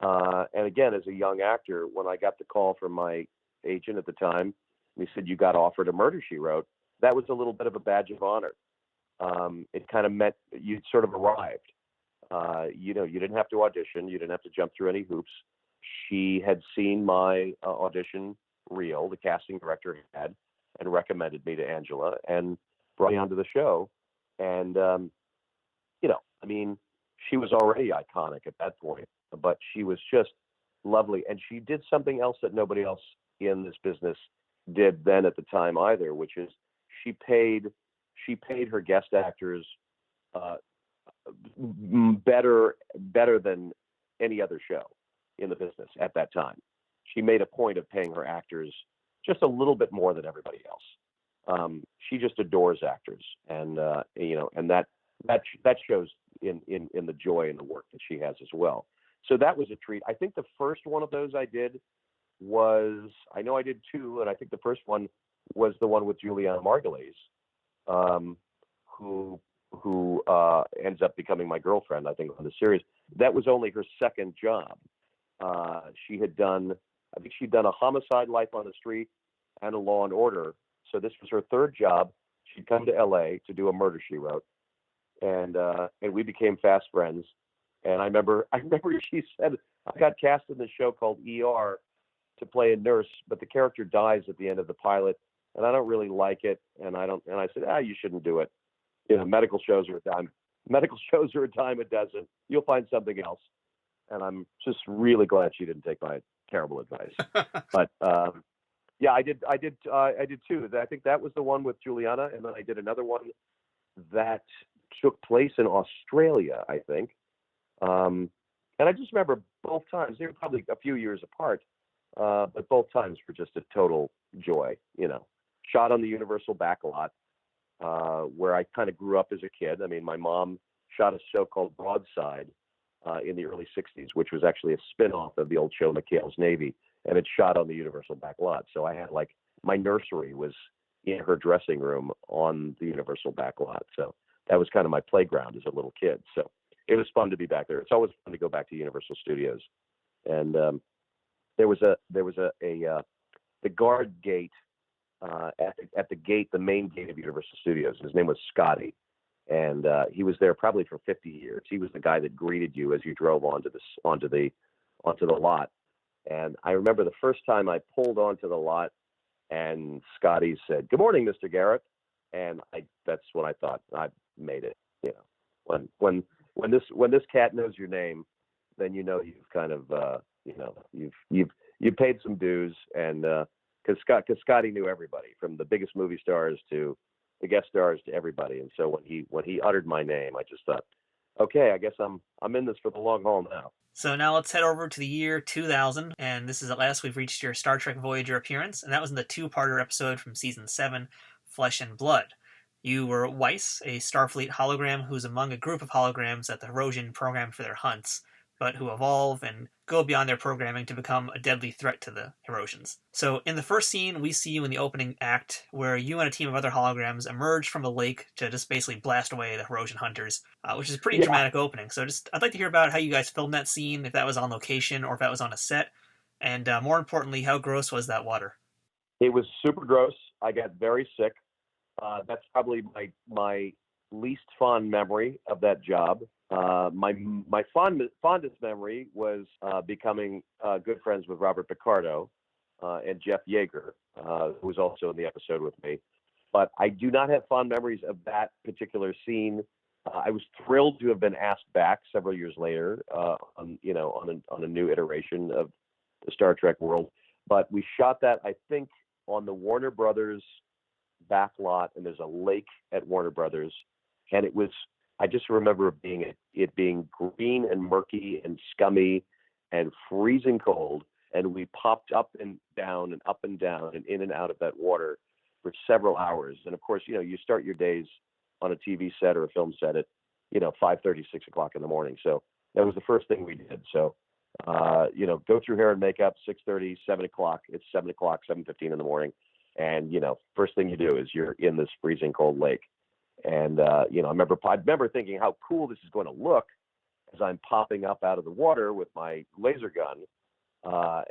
And again, as a young actor, when I got the call from my agent at the time, and he said, you got offered a Murder, She Wrote, that was a little bit of a badge of honor. It kind of meant you'd sort of arrived. You didn't have to audition. You didn't have to jump through any hoops. She had seen my audition reel, the casting director had, and recommended me to Angela and brought me onto the show. And, she was already iconic at that point, but she was just lovely. And she did something else that nobody else in this business did then at the time either, which is she paid her guest actors better than any other show in the business at that time. She made a point of paying her actors just a little bit more than everybody else. She just adores actors, and that shows in the joy and the work that she has as well. So that was a treat. I think the first one of those I did was, I know I did two, and I think the first one was the one with Juliana Margulies, who ends up becoming my girlfriend, I think, on the series. That was only her second job. She'd done a Homicide: Life on the Street and a Law and Order. So this was her third job. She'd come to LA to do a Murder, She Wrote. And we became fast friends. And I remember she said, I got cast in this show called ER to play a nurse, but the character dies at the end of the pilot, and I don't really like it. And I said, you shouldn't do it. Medical shows are a dime. Medical shows are a dime a dozen. You'll find something else. And I'm just really glad she didn't take my terrible advice. But I did two. I think that was the one with Juliana, and then I did another one that took place in Australia, I think. And I just remember both times. They were probably a few years apart, but both times were just a total joy. Shot on the Universal backlot, where I kind of grew up as a kid. I mean, my mom shot a show called Broadside in the early 60s, which was actually a spin-off of the old show McHale's Navy, and it shot on the Universal backlot. So I had my nursery was in her dressing room on the Universal backlot. So that was kind of my playground as a little kid. So it was fun to be back there. It's always fun to go back to Universal Studios. And there was the guard gate at the gate, the main gate of Universal Studios. His name was Scotty, and he was there probably for 50 years. He was the guy that greeted you as you drove onto the lot. And I remember the first time I pulled onto the lot, and Scotty said, "Good morning, Mr. Garrett." And that's when I thought I made it. When this cat knows your name, then you've kind of you've paid some dues, and because Scotty knew everybody, from the biggest movie stars to the guest stars to everybody. And so when he uttered my name, I just thought, okay, I guess I'm in this for the long haul now.
So now let's head over to the year 2000, and this is at last we've reached your Star Trek Voyager appearance, and that was in the two-parter episode from season 7, Flesh and Blood. You were Weiss, a Starfleet hologram who's among a group of holograms that the Herosian programmed for their hunts, but who evolve and go beyond their programming to become a deadly threat to the Herosians. So in the first scene, we see you in the opening act, where you and a team of other holograms emerge from a lake to just basically blast away the Herosian hunters, which is a pretty dramatic opening. So I'd like to hear about how you guys filmed that scene, if that was on location or if that was on a set, and more importantly, how gross was that water?
It was super gross. I got very sick. That's probably my least fond memory of that job. My fondest memory was becoming good friends with Robert Picardo and Jeff Yagher, who was also in the episode with me. But I do not have fond memories of that particular scene. I was thrilled to have been asked back several years later on a new iteration of the Star Trek world. But we shot that, I think, on the Warner Brothers back lot, and there's a lake at Warner Brothers, and I just remember it being green and murky and scummy and freezing cold, and we popped up and down and up and down and in and out of that water for several hours. And of course, you start your days on a TV set or a film set at 5:30, 6 o'clock in the morning. So that was the first thing we did. So go through hair and makeup, 6:30, 7 o'clock. It's 7 o'clock, 7:15 in the morning. And, first thing you do is you're in this freezing cold lake. And, I remember thinking how cool this is going to look as I'm popping up out of the water with my laser gun.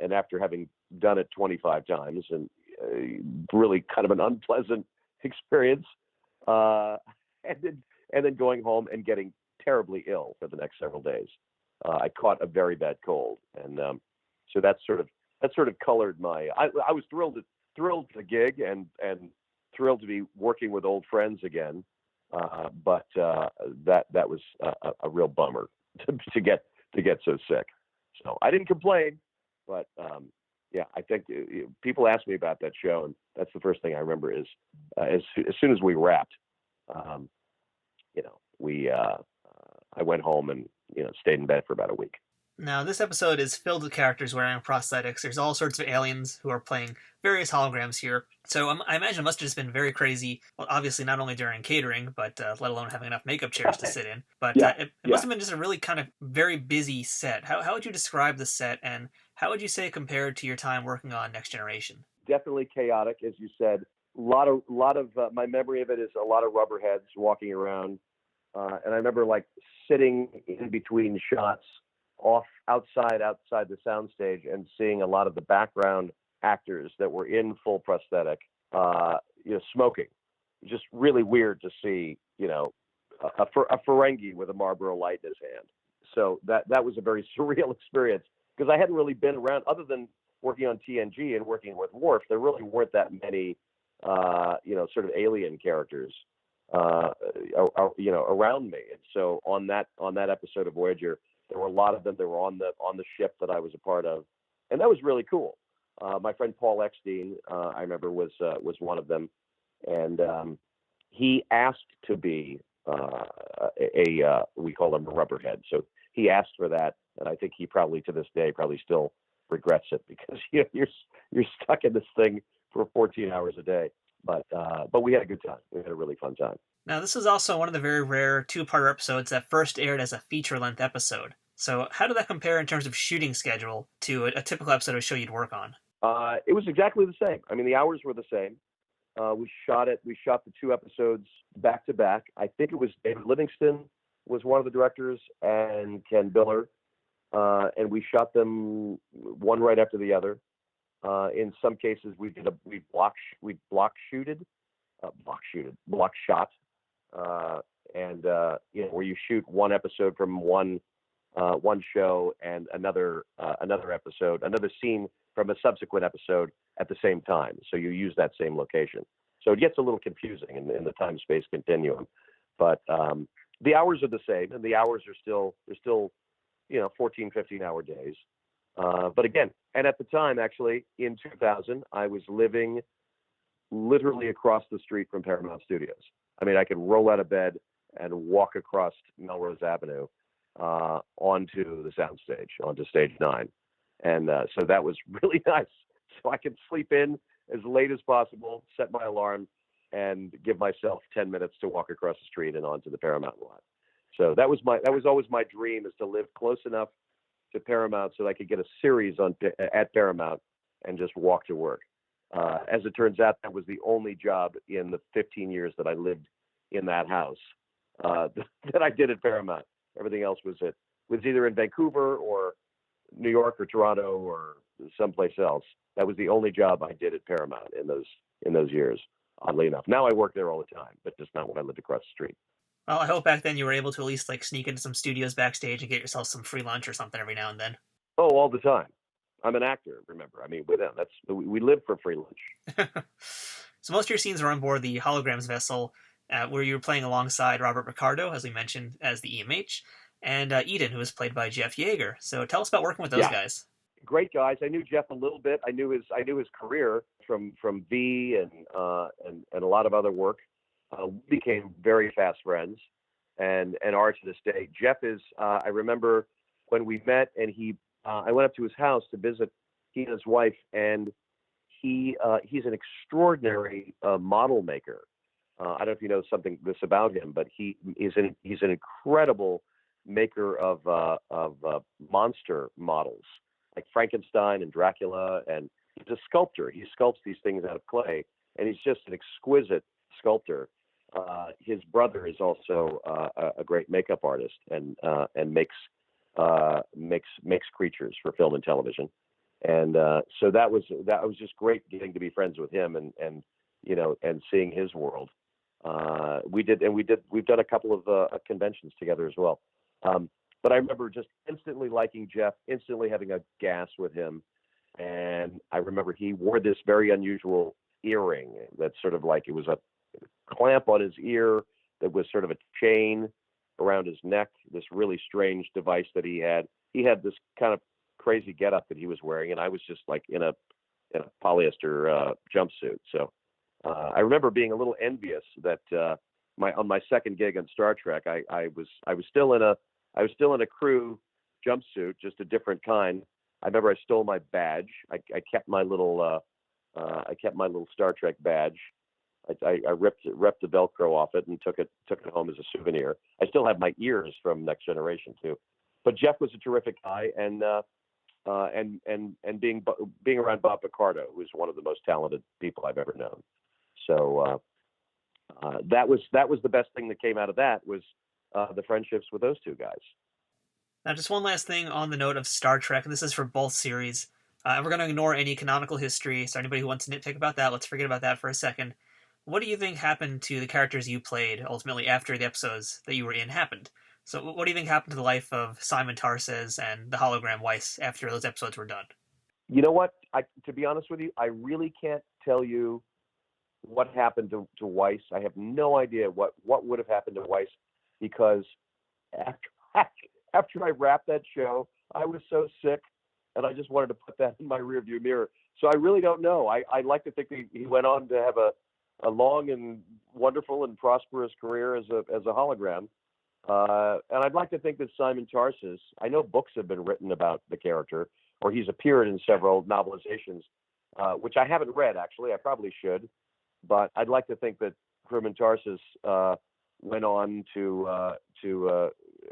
And after having done it 25 times and really kind of an unpleasant experience, and then going home and getting terribly ill for the next several days. I caught a very bad cold. And so that sort of colored my, I was thrilled to the gig and thrilled to be working with old friends again. But that was a real bummer to get so sick. So I didn't complain, but I think people ask me about that show, and that's the first thing I remember is as soon as we wrapped, I went home and stayed in bed for about a week.
Now, this episode is filled with characters wearing prosthetics. There's all sorts of aliens who are playing various holograms here. So I imagine it must have just been very crazy. Well, obviously not only during catering, but let alone having enough makeup chairs to sit in. But it must have been just a really kind of very busy set. How would you describe the set, and how would you say it compared to your time working on Next Generation?
Definitely chaotic, as you said. A lot of my memory of it is a lot of rubberheads walking around, and I remember sitting in between shots outside the soundstage and seeing a lot of the background actors that were in full prosthetic, smoking. Just really weird to see, a Ferengi with a Marlboro Light in his hand. So that was a very surreal experience, because I hadn't really been around, other than working on TNG and working with Worf. There really weren't that many, sort of alien characters, around me. And so on that episode of Voyager, there were a lot of them. They were on the ship that I was a part of, and that was really cool. My friend Paul Eckstein, I remember, was one of them, and he asked to be we call him a rubberhead. So he asked for that, and I think he probably to this day still regrets it, because you're stuck in this thing for 14 hours a day. But we had a good time. We had a really fun time.
Now, this is also one of the very rare two-parter episodes that first aired as a feature-length episode. So how did that compare in terms of shooting schedule to a typical episode of a show you'd work on?
It was exactly the same. I mean, the hours were the same. We shot the two episodes back to back. I think it was David Livingston was one of the directors, and Ken Biller. And we shot them one right after the other. In some cases, we block shot, where you shoot one episode from one show and another episode, another scene from a subsequent episode at the same time. So you use that same location. So it gets a little confusing in the time-space continuum. But the hours are the same, and the hours are still 14, 15-hour days. But again, and at the time, actually, in 2000, I was living literally across the street from Paramount Studios. I mean, I could roll out of bed and walk across Melrose Avenue onto the soundstage, onto Stage 9. And so that was really nice. So I could sleep in as late as possible, set my alarm, and give myself 10 minutes to walk across the street and onto the Paramount lot. So that was always my dream, is to live close enough to Paramount so that I could get a series at Paramount and just walk to work. As it turns out, that was the only job in the 15 years that I lived in that house that I did at Paramount. Everything else was either in Vancouver or New York or Toronto or someplace else. That was the only job I did at Paramount in those years, oddly enough. Now I work there all the time, but just not when I lived across the street.
Well, I hope back then you were able to at least like sneak into some studios backstage and get yourself some free lunch or something every now and then.
Oh, all the time. I'm an actor, remember. I mean, with them, we live for free lunch.
So most of your scenes are on board the holograms vessel, where you were playing alongside Robert Picardo, as we mentioned, as the EMH, and Eden, who was played by Jeff Yagher. So tell us about working with those guys.
Great guys. I knew Jeff a little bit. I knew his career from V and a lot of other work. We became very fast friends, and are to this day. Jeff is. I remember when we met, and I went up to his house to visit he and his wife, and he's an extraordinary model maker. I don't know if you know this about him, but he's an incredible maker of monster models like Frankenstein and Dracula, and he's a sculptor. He sculpts these things out of clay, and he's just an exquisite sculptor. His brother is also a great makeup artist and makes creatures for film and television. And so that was just great getting to be friends with him and seeing his world. We've done a couple of conventions together as well. But I remember just instantly liking Jeff, instantly having a gas with him. And I remember he wore this very unusual earring that's sort of like, it was a clamp on his ear that was sort of a chain around his neck, this really strange device that he had. He had this kind of crazy getup that he was wearing, and I was just like in a polyester jumpsuit. So I remember being a little envious that on my second gig on Star Trek, I was still in a crew jumpsuit, just a different kind. I remember I stole my badge. I kept my little Star Trek badge. I ripped the Velcro off it and took it home as a souvenir. I still have my ears from Next Generation too. But Jeff was a terrific guy, and being around Bob Picardo, who's one of the most talented people I've ever known. So that was the best thing that came out of that, was the friendships with those two guys.
Now, just one last thing on the note of Star Trek, and this is for both series. And we're going to ignore any canonical history, so anybody who wants to nitpick about that, let's forget about that for a second. What do you think happened to the characters you played ultimately after the episodes that you were in happened? So what do you think happened to the life of Simon Tarses and the hologram Weiss after those episodes were done?
You know what? To be honest with you, I really can't tell you what happened to Weiss. I have no idea what would have happened to Weiss, because after I wrapped that show, I was so sick, and I just wanted to put that in my rearview mirror. So I really don't know. I like to think that he went on to have a long and wonderful and prosperous career as a hologram. And I'd like to think that Simon Tarses, I know books have been written about the character, or he's appeared in several novelizations, which I haven't read, actually. I probably should. But I'd like to think that Crewman Tarses went on to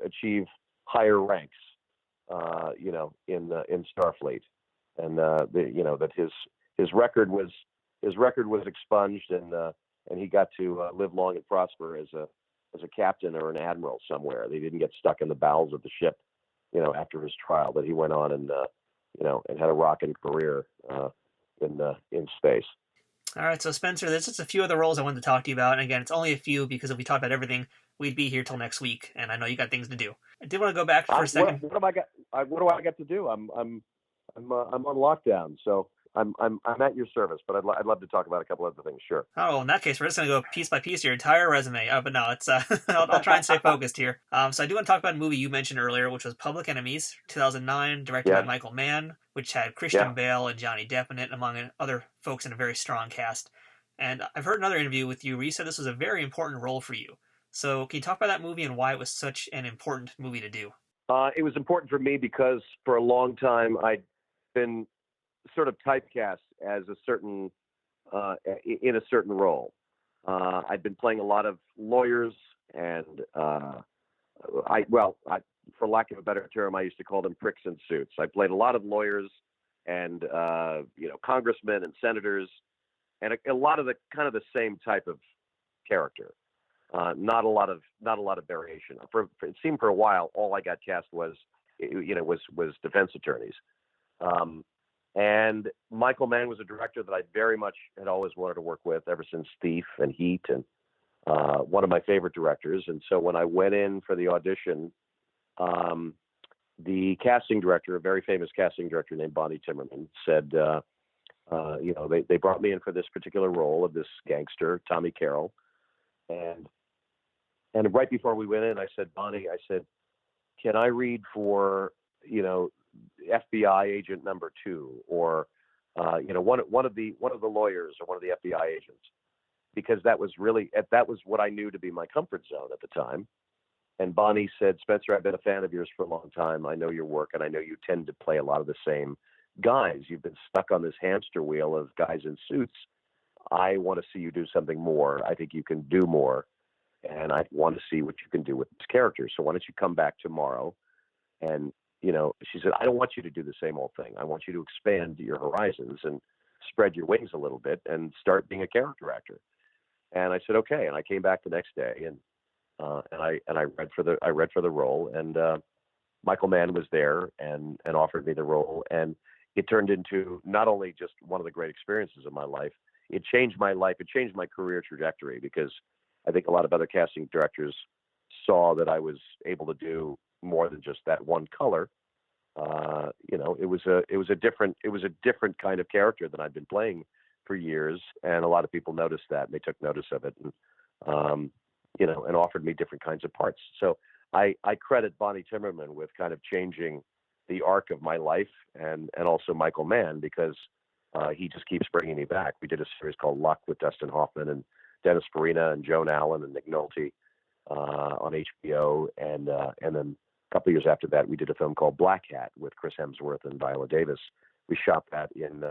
achieve higher ranks, in Starfleet, and that his record was expunged, and he got to live long and prosper as a captain or an admiral somewhere. They didn't get stuck in the bowels of the ship, after his trial. But he went on and had a rocking career in space.
All right, so Spencer, there's just a few other roles I wanted to talk to you about. And again, it's only a few, because if we talked about everything, we'd be here till next week. And I know you got things to do. I did want to go back for a second.
What do I got to do? I'm on lockdown, so I'm at your service. But I'd love to talk about a couple other things. Sure.
Oh, in that case, we're just going to go piece by piece your entire resume. But no, it's I'll try and stay focused here. So I do want to talk about a movie you mentioned earlier, which was Public Enemies, 2009, directed by Michael Mann, which had Christian Bale and Johnny Depp in it, among other folks in a very strong cast. And I've heard another interview with you where you said this was a very important role for you. So can you talk about that movie and why it was such an important movie to do?
It was important for me because for a long time I'd been sort of typecast as a certain in a certain role. I'd been playing a lot of lawyers, and for lack of a better term, I used to call them pricks in suits. I played a lot of lawyers and congressmen and senators, and a lot of the kind of the same type of character. Not a lot of variation. It seemed for a while all I got cast was defense attorneys. And Michael Mann was a director that I very much had always wanted to work with ever since Thief and Heat, and one of my favorite directors. And so when I went in for the audition, the casting director, a very famous casting director named Bonnie Timmerman, said, they brought me in for this particular role of this gangster, Tommy Carroll. And right before we went in, I said, Bonnie, can I read for, FBI agent number 2, or, one of the lawyers, or one of the FBI agents, because that was what I knew to be my comfort zone at the time. And Bonnie said, Spencer, I've been a fan of yours for a long time. I know your work, and I know you tend to play a lot of the same guys. You've been stuck on this hamster wheel of guys in suits. I want to see you do something more. I think you can do more, and I want to see what you can do with this character. So why don't you come back tomorrow? And, she said, I don't want you to do the same old thing. I want you to expand your horizons and spread your wings a little bit and start being a character actor. And I said, okay. And I came back the next day, and I read for the role, and Michael Mann was there and offered me the role, and it turned into not only just one of the great experiences of my life. It changed my life. It changed my career trajectory, because I think a lot of other casting directors saw that I was able to do more than just that one color. It was a different kind of character than I'd been playing for years, and a lot of people noticed that, and they took notice of it, and and offered me different kinds of parts. So I credit Bonnie Timmerman with kind of changing the arc of my life, and also Michael Mann, because he just keeps bringing me back. We did a series called Luck with Dustin Hoffman and Dennis Farina and Joan Allen and Nick Nolte on HBO, and then a couple of years after that, we did a film called Black Hat with Chris Hemsworth and Viola Davis. We shot that in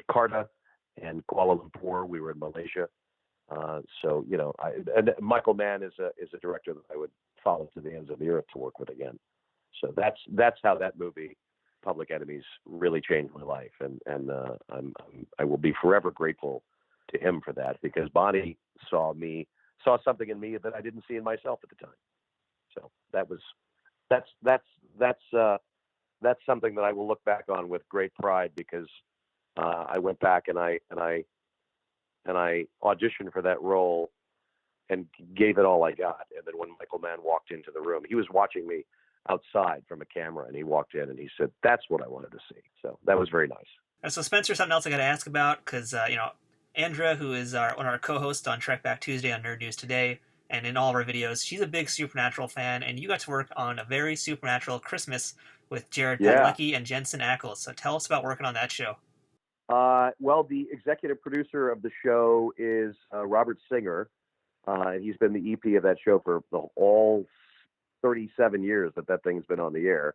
Jakarta and Kuala Lumpur. We were in Malaysia. And Michael Mann is a director that I would follow to the ends of the earth to work with again. So that's how that movie, Public Enemies, really changed my life, and I will be forever grateful to him for that, because Bonnie saw something in me that I didn't see in myself at the time. So that's something that I will look back on with great pride, because I went back and I auditioned for that role and gave it all I got. And then when Michael Mann walked into the room, he was watching me outside from a camera, and he walked in and he said, that's what I wanted to see. So that was very nice.
And so Spencer, something else I got to ask about, because, Andrea, who is one of our co-hosts on Trek Back Tuesday on Nerd News Today, and in all of our videos, she's a big Supernatural fan, and you got to work on a very Supernatural Christmas with Jared Padalecki and Jensen Ackles. So tell us about working on that show.
Well, the executive producer of the show is Robert Singer. He's been the EP of that show for all 37 years that thing's been on the air.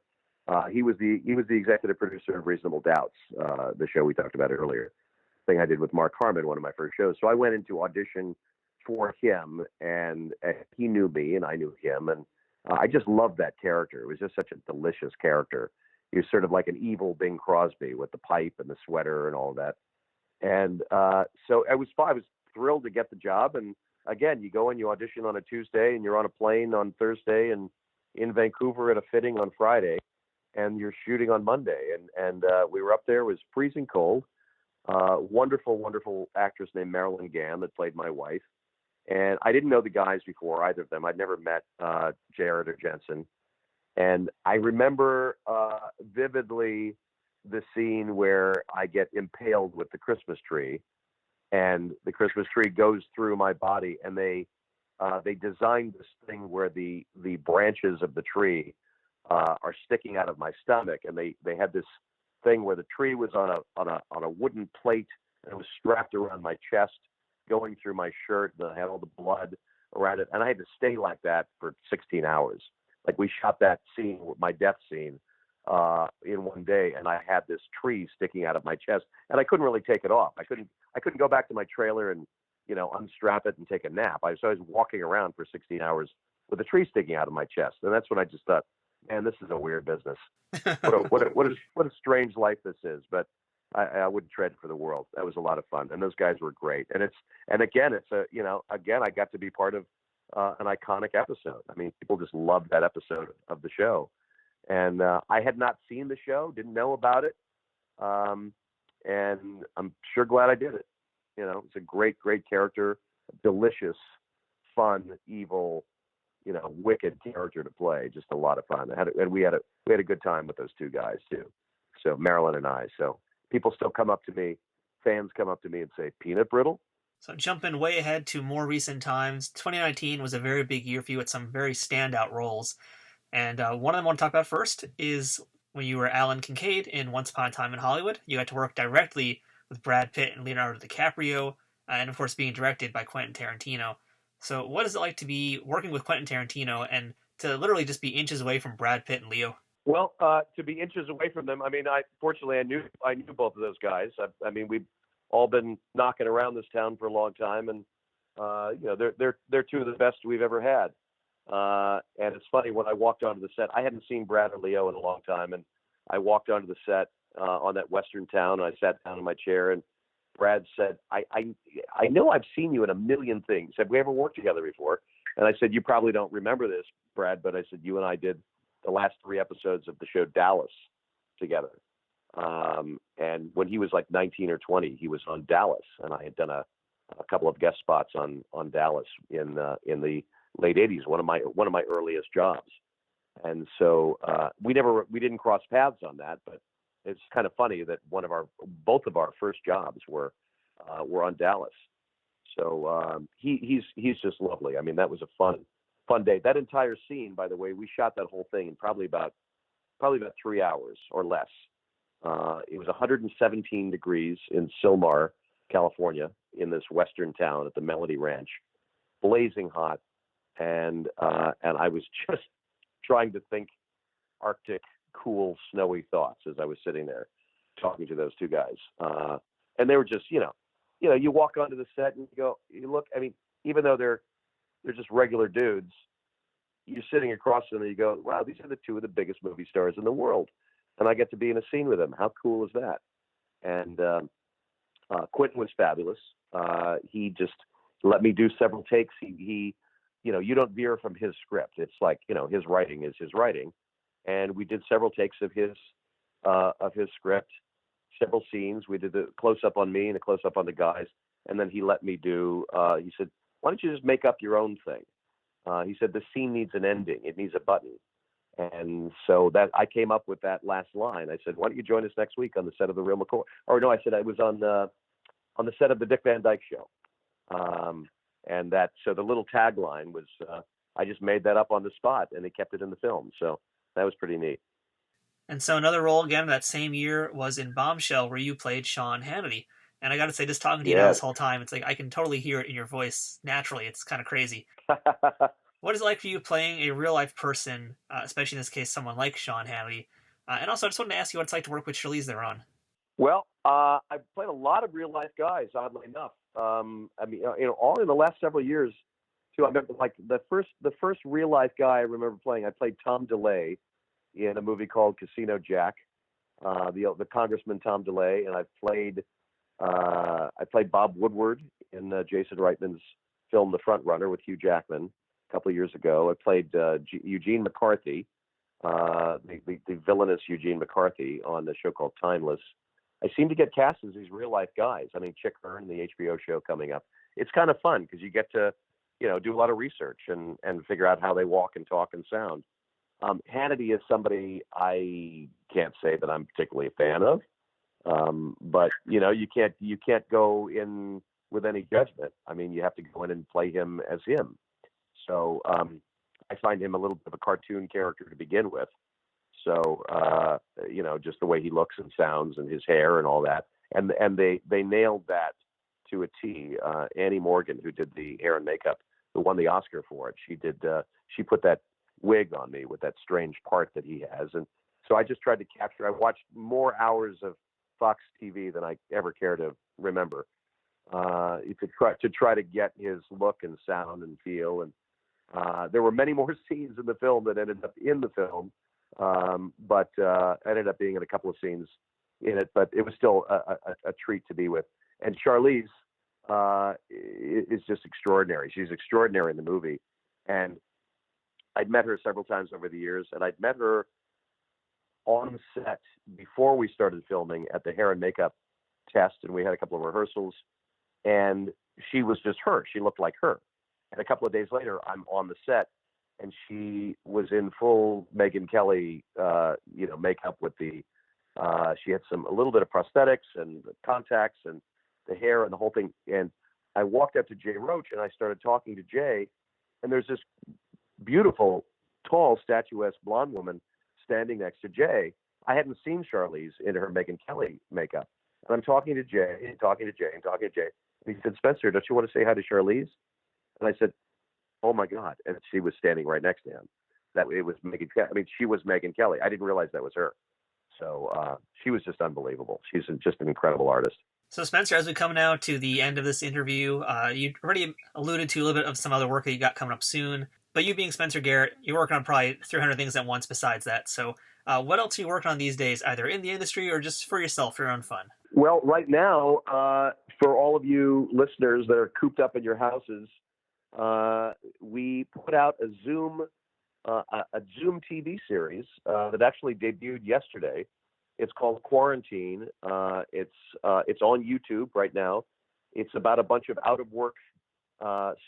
He was the executive producer of Reasonable Doubts, the show we talked about earlier, thing I did with Mark Harmon, one of my first shows. So I went into audition for him, and he knew me and I knew him, and I just loved that character. It was just such a delicious character. He was sort of like an evil Bing Crosby with the pipe and the sweater and all that. And so I was thrilled to get the job. And again, you go and you audition on a Tuesday, and you're on a plane on Thursday, and in Vancouver at a fitting on Friday, and you're shooting on Monday. And we were up there. It was freezing cold. Wonderful, wonderful actress named Marilyn Gann that played my wife. And I didn't know the guys before, either of them. I'd never met Jared or Jensen. And I remember vividly the scene where I get impaled with the Christmas tree, and the Christmas tree goes through my body, and they designed this thing where the branches of the tree are sticking out of my stomach, and they had this thing where the tree was on a wooden plate, and it was strapped around my chest, going through my shirt, and I had all the blood around it, and I had to stay like that for 16 hours. Like, we shot that scene, my death scene, in one day, and I had this tree sticking out of my chest, and I couldn't really take it off. I couldn't go back to my trailer and unstrap it and take a nap. I was walking around for 16 hours with a tree sticking out of my chest, and that's when I just thought, man, this is a weird business. What a strange life this is. But I wouldn't trade it for the world. That was a lot of fun, and those guys were great. And again, I got to be part of an iconic episode. I mean, people just loved that episode of the show, and I had not seen the show, didn't know about it, and I'm sure glad I did it. It's a great character, delicious, fun, evil, wicked character to play. Just a lot of fun. And we had a good time with those two guys too. So Marilyn and I. So people still come up to me, fans come up to me and say, "Peanut brittle?"
So jumping way ahead to more recent times, 2019 was a very big year for you with some very standout roles. And one of them I want to talk about first is when you were Alan Kincaid in Once Upon a Time in Hollywood. You got to work directly with Brad Pitt and Leonardo DiCaprio, and of course being directed by Quentin Tarantino. So what is it like to be working with Quentin Tarantino and to literally just be inches away from Brad Pitt and Leo?
Well, to be inches away from them, I mean, fortunately I knew both of those guys. I mean, we've all been knocking around this town for a long time, and they're two of the best we've ever had. And it's funny, when I walked onto the set, I hadn't seen Brad or Leo in a long time, and I walked onto the set on that Western town, and I sat down in my chair, and Brad said, I know I've seen you in a million things. Have we ever worked together before? And I said, you probably don't remember this, Brad, but I said, you and I did the last 3 episodes of the show Dallas together. And when he was like 19 or 20, he was on Dallas, and I had done a couple of guest spots on Dallas in the late 80s, one of my earliest jobs. And so we didn't cross paths on that, but it's kind of funny that both of our first jobs were on Dallas. So he's just lovely. I mean, that was a fun day. That entire scene, by the way, we shot that whole thing in probably about 3 hours or less. It was 117 degrees in Silmar, California, in this western town at the Melody Ranch, blazing hot, and I was just trying to think Arctic, cool, snowy thoughts as I was sitting there talking to those two guys. And they were just, you walk onto the set and you look, I mean, even though they're just regular dudes, you're sitting across from them and you go, wow, these are the two of the biggest movie stars in the world. And I get to be in a scene with them. How cool is that? And Quentin was fabulous. He just let me do several takes. He you don't veer from his script. It's like, his writing is his writing. And we did several takes of his script, several scenes. We did a close-up on me and a close-up on the guys. And then he let me do, he said, why don't you just make up your own thing? He said, the scene needs an ending. It needs a button. And so that I came up with that last line. I said, why don't you join us next week on the set of The Real McCoy? Or no, I said I was on the set of the Dick Van Dyke Show. So the little tagline was, I just made that up on the spot, and they kept it in the film. So that was pretty neat.
And so another role again that same year was in Bombshell, where you played Sean Hannity. And I got to say, just talking to you now this whole time, it's like I can totally hear it in your voice naturally. It's kind of crazy. What is it like for you playing a real-life person, especially in this case, someone like Sean Hannity? And also, I just wanted to ask you what it's like to work with Charlize Theron.
Well, I've played a lot of real-life guys, oddly enough. I mean, all in the last several years, too. I remember, like, the first real-life guy I remember playing, I played Tom DeLay in a movie called Casino Jack, the Congressman Tom DeLay, and I played Bob Woodward in Jason Reitman's film The Front Runner with Hugh Jackman a couple of years ago. I played Eugene McCarthy, the villainous Eugene McCarthy on the show called Timeless. I seem to get cast as these real life guys. I mean, Chick Hearn, the HBO show coming up. It's kind of fun because you get to, do a lot of research and figure out how they walk and talk and sound. Hannity is somebody I can't say that I'm particularly a fan of. But you can't go in with any judgment. I mean, you have to go in and play him as him. So I find him a little bit of a cartoon character to begin with. So just the way he looks and sounds and his hair and all that, and they nailed that to a T. Annie Morgan, who did the hair and makeup, who won the Oscar for it, she put that wig on me with that strange part that he has, and So I just tried to capture. I watched more hours of Fox TV than I ever care to remember. To try to get his look and sound and feel. And there were many more scenes in the film that ended up in the film, but ended up being in a couple of scenes in it. But it was still a treat to be with. And Charlize is just extraordinary. She's extraordinary in the movie. And I'd met her several times over the years, and I'd met her on set before we started filming at the hair and makeup test, and we had a couple of rehearsals, and she was just her. She looked like her. And a couple of days later, I'm on the set, and she was in full Megyn Kelly, makeup with the. She had a little bit of prosthetics and contacts and the hair and the whole thing. And I walked up to Jay Roach and I started talking to Jay, and there's this beautiful, tall, statuesque blonde woman standing next to Jay. I hadn't seen Charlize in her Megyn Kelly makeup. And I'm talking to Jay, and talking to Jay. And he said, Spencer, don't you want to say hi to Charlize? And I said, oh my God. And she was standing right next to him. That it was Megyn Kelly. I mean, she was Megyn Kelly. I didn't realize that was her. So she was just unbelievable. She's just an incredible artist.
So Spencer, as we come now to the end of this interview, you already alluded to a little bit of some other work that you got coming up soon. But you being Spencer Garrett, you're working on probably 300 things at once besides that. So what else are you working on these days, either in the industry or just for yourself, for your own fun?
Well, right now, for all of you listeners that are cooped up in your houses, we put out a Zoom TV series that actually debuted yesterday. It's called Quarantine. It's on YouTube right now. It's about a bunch of out of work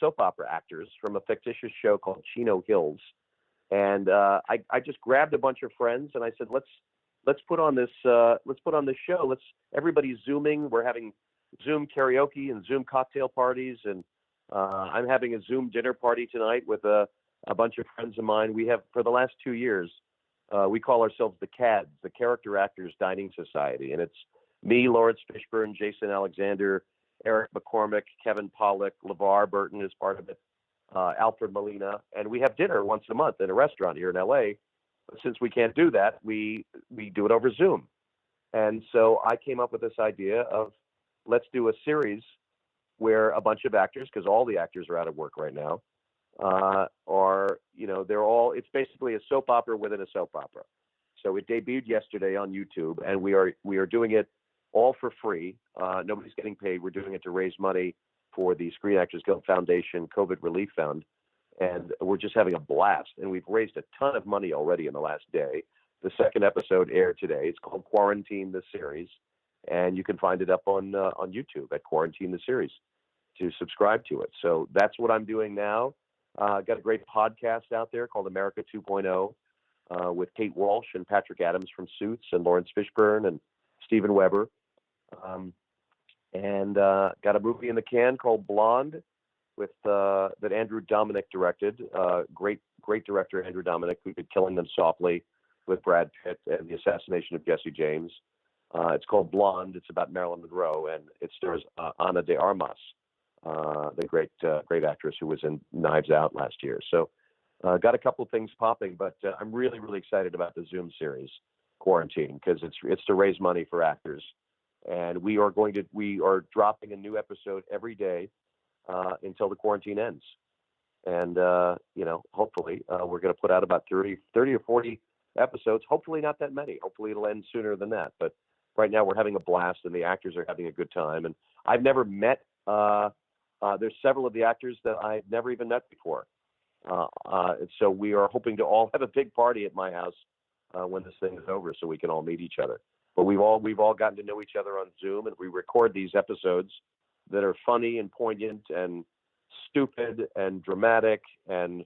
soap opera actors from a fictitious show called Chino Hills. And I just grabbed a bunch of friends and I said, let's put on this show. Everybody's Zooming. We're having Zoom karaoke and Zoom cocktail parties, and I'm having a Zoom dinner party tonight with a bunch of friends of mine. We have, for the last 2 years, we call ourselves the CADS, the Character Actors Dining Society, and it's me, Lawrence Fishburne, Jason Alexander, Eric McCormick, Kevin Pollak, LeVar Burton is part of it, Alfred Molina, and we have dinner once a month in a restaurant here in LA. But since we can't do that, we do it over Zoom. And so I came up with this idea of let's do a series where a bunch of actors, because all the actors are out of work right now, it's basically a soap opera within a soap opera. So it debuted yesterday on YouTube, and we are doing it all for free. Nobody's getting paid. We're doing it to raise money for the Screen Actors Guild Foundation COVID Relief Fund. And we're just having a blast. And we've raised a ton of money already in the last day. The second episode aired today. It's called Quarantine, the series. And you can find it up on YouTube at Quarantine, the series, to subscribe to it. So that's what I'm doing now. Got a great podcast out there called America 2.0 with Kate Walsh and Patrick Adams from Suits and Lawrence Fishburne and Steven Weber. And got a movie in the can called Blonde with that Andrew Dominic directed. Great director Andrew Dominic, who did Killing Them Softly with Brad Pitt and the assassination of Jesse James. It's called Blonde. It's about Marilyn Monroe, and it stars Ana de Armas, the great actress who was in Knives Out last year. So got a couple things popping, but I'm really, really excited about the Zoom series Quarantine, because it's to raise money for actors. And we are dropping a new episode every day until the quarantine ends. And, hopefully we're going to put out about 30 or 40 episodes. Hopefully not that many. Hopefully it'll end sooner than that. But right now we're having a blast and the actors are having a good time. And I've never met, there's several of the actors that I've never even met before. So we are hoping to all have a big party at my house when this thing is over so we can all meet each other. But we've all gotten to know each other on Zoom, and we record these episodes that are funny and poignant and stupid and dramatic. And,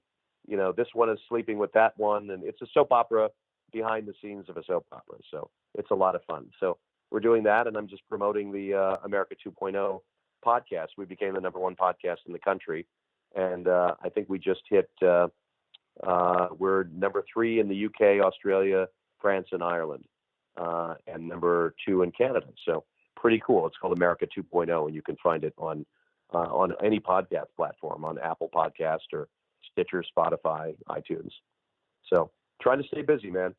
this one is sleeping with that one. And it's a soap opera behind the scenes of a soap opera. So it's a lot of fun. So we're doing that. And I'm just promoting the America 2.0 podcast. We became the number one podcast in the country. And I think we just hit, we're number 3 in the UK, Australia, France, and Ireland. And number 2 in Canada. So pretty cool. It's called America 2.0, and you can find it on any podcast platform, on Apple Podcast or Stitcher, Spotify, iTunes. So trying to stay busy, man.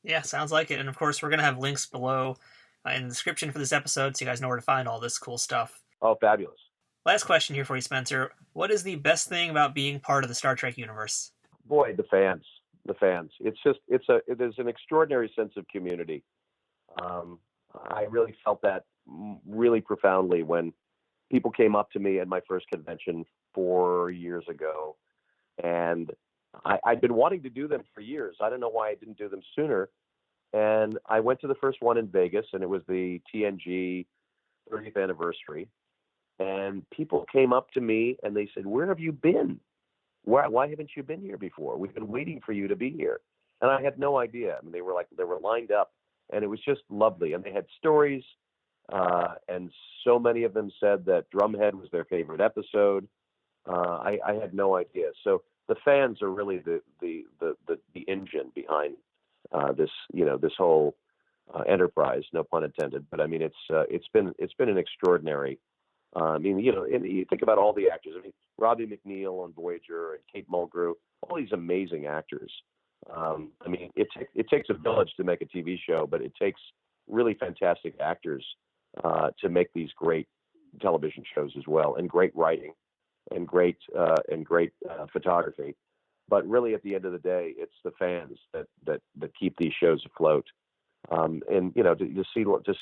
Yeah, sounds like it. And of course, we're going to have links below in the description for this episode so you guys know where to find all this cool stuff.
Oh, fabulous.
Last question here for you, Spencer. What is the best thing about being part of the Star Trek universe?
Boy, the fans. There's an extraordinary sense of community. I really felt that really profoundly when people came up to me at my first convention 4 years ago, and I'd been wanting to do them for years. I don't know why I didn't do them sooner. And I went to the first one in Vegas, and it was the TNG 30th anniversary. And people came up to me and they said, "Where have you been? Why haven't you been here before? We've been waiting for you to be here." And I had no idea. I mean, they were lined up, and it was just lovely. And they had stories, and so many of them said that Drumhead was their favorite episode. I had no idea. So the fans are really the engine behind this whole enterprise. No pun intended. But I mean, it's been an extraordinary. And you think about all the actors. I mean, Robbie McNeil on Voyager and Kate Mulgrew, all these amazing actors. I mean, it takes a village to make a TV show, but it takes really fantastic actors to make these great television shows as well, and great writing, and great photography. But really, at the end of the day, it's the fans that keep these shows afloat. And to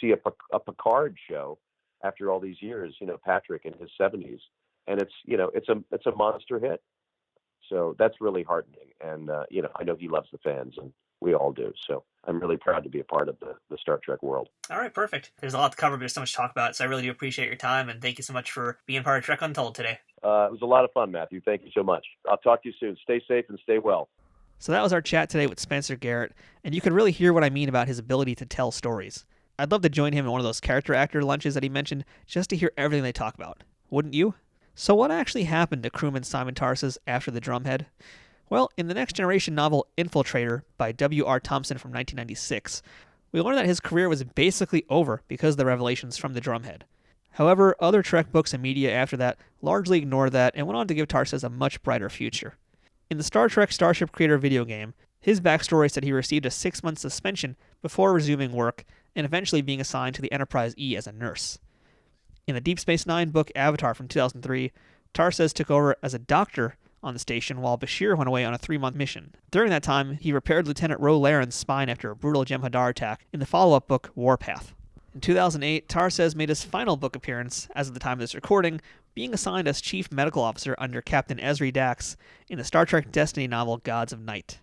see a Picard show after all these years, Patrick in his 70s, and it's a monster hit. So that's really heartening. And, I know he loves the fans, and we all do. So I'm really proud to be a part of the Star Trek world. All right, perfect. There's a lot to cover, but there's so much to talk about. So I really do appreciate your time, and thank you so much for being part of Trek Untold today. It was a lot of fun, Matthew. Thank you so much. I'll talk to you soon. Stay safe and stay well. So that was our chat today with Spencer Garrett, and you could really hear what I mean about his ability to tell stories. I'd love to join him in one of those character actor lunches that he mentioned just to hear everything they talk about. Wouldn't you? So what actually happened to crewman Simon Tarses after the Drumhead? Well, in the Next Generation novel Infiltrator by W.R. Thompson from 1996, we learn that his career was basically over because of the revelations from the Drumhead. However, other Trek books and media after that largely ignored that and went on to give Tarses a much brighter future. In the Star Trek Starship Creator video game, his backstory said he received a 6-month suspension before resuming work and eventually being assigned to the Enterprise E as a nurse. In the Deep Space Nine book Avatar from 2003, Tarses took over as a doctor on the station while Bashir went away on a 3-month mission. During that time, he repaired Lieutenant Ro Laren's spine after a brutal Jem'Hadar attack in the follow-up book Warpath. In 2008, Tarses made his final book appearance, as of the time of this recording, being assigned as Chief Medical Officer under Captain Ezri Dax in the Star Trek Destiny novel Gods of Night.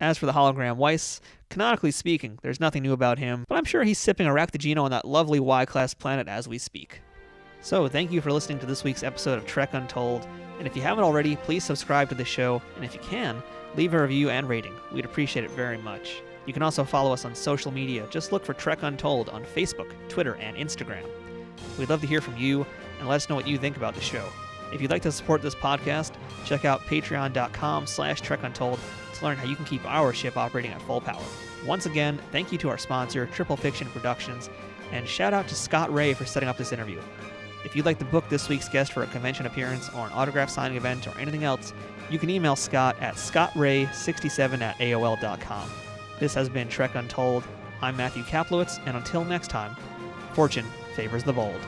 As for the hologram Weiss, canonically speaking, there's nothing new about him, but I'm sure he's sipping Aractagino on that lovely Y-class planet as we speak. So, thank you for listening to this week's episode of Trek Untold, and if you haven't already, please subscribe to the show, and if you can, leave a review and rating. We'd appreciate it very much. You can also follow us on social media. Just look for Trek Untold on Facebook, Twitter, and Instagram. We'd love to hear from you, and let us know what you think about the show. If you'd like to support this podcast, check out patreon.com/TrekUntold to learn how you can keep our ship operating at full power. Once again, thank you to our sponsor, Triple Fiction Productions, and shout out to Scott Ray for setting up this interview. If you'd like to book this week's guest for a convention appearance or an autograph signing event or anything else, you can email Scott at scottray67@aol.com. This has been Trek Untold. I'm Matthew Kaplowitz, and until next time, fortune favors the bold.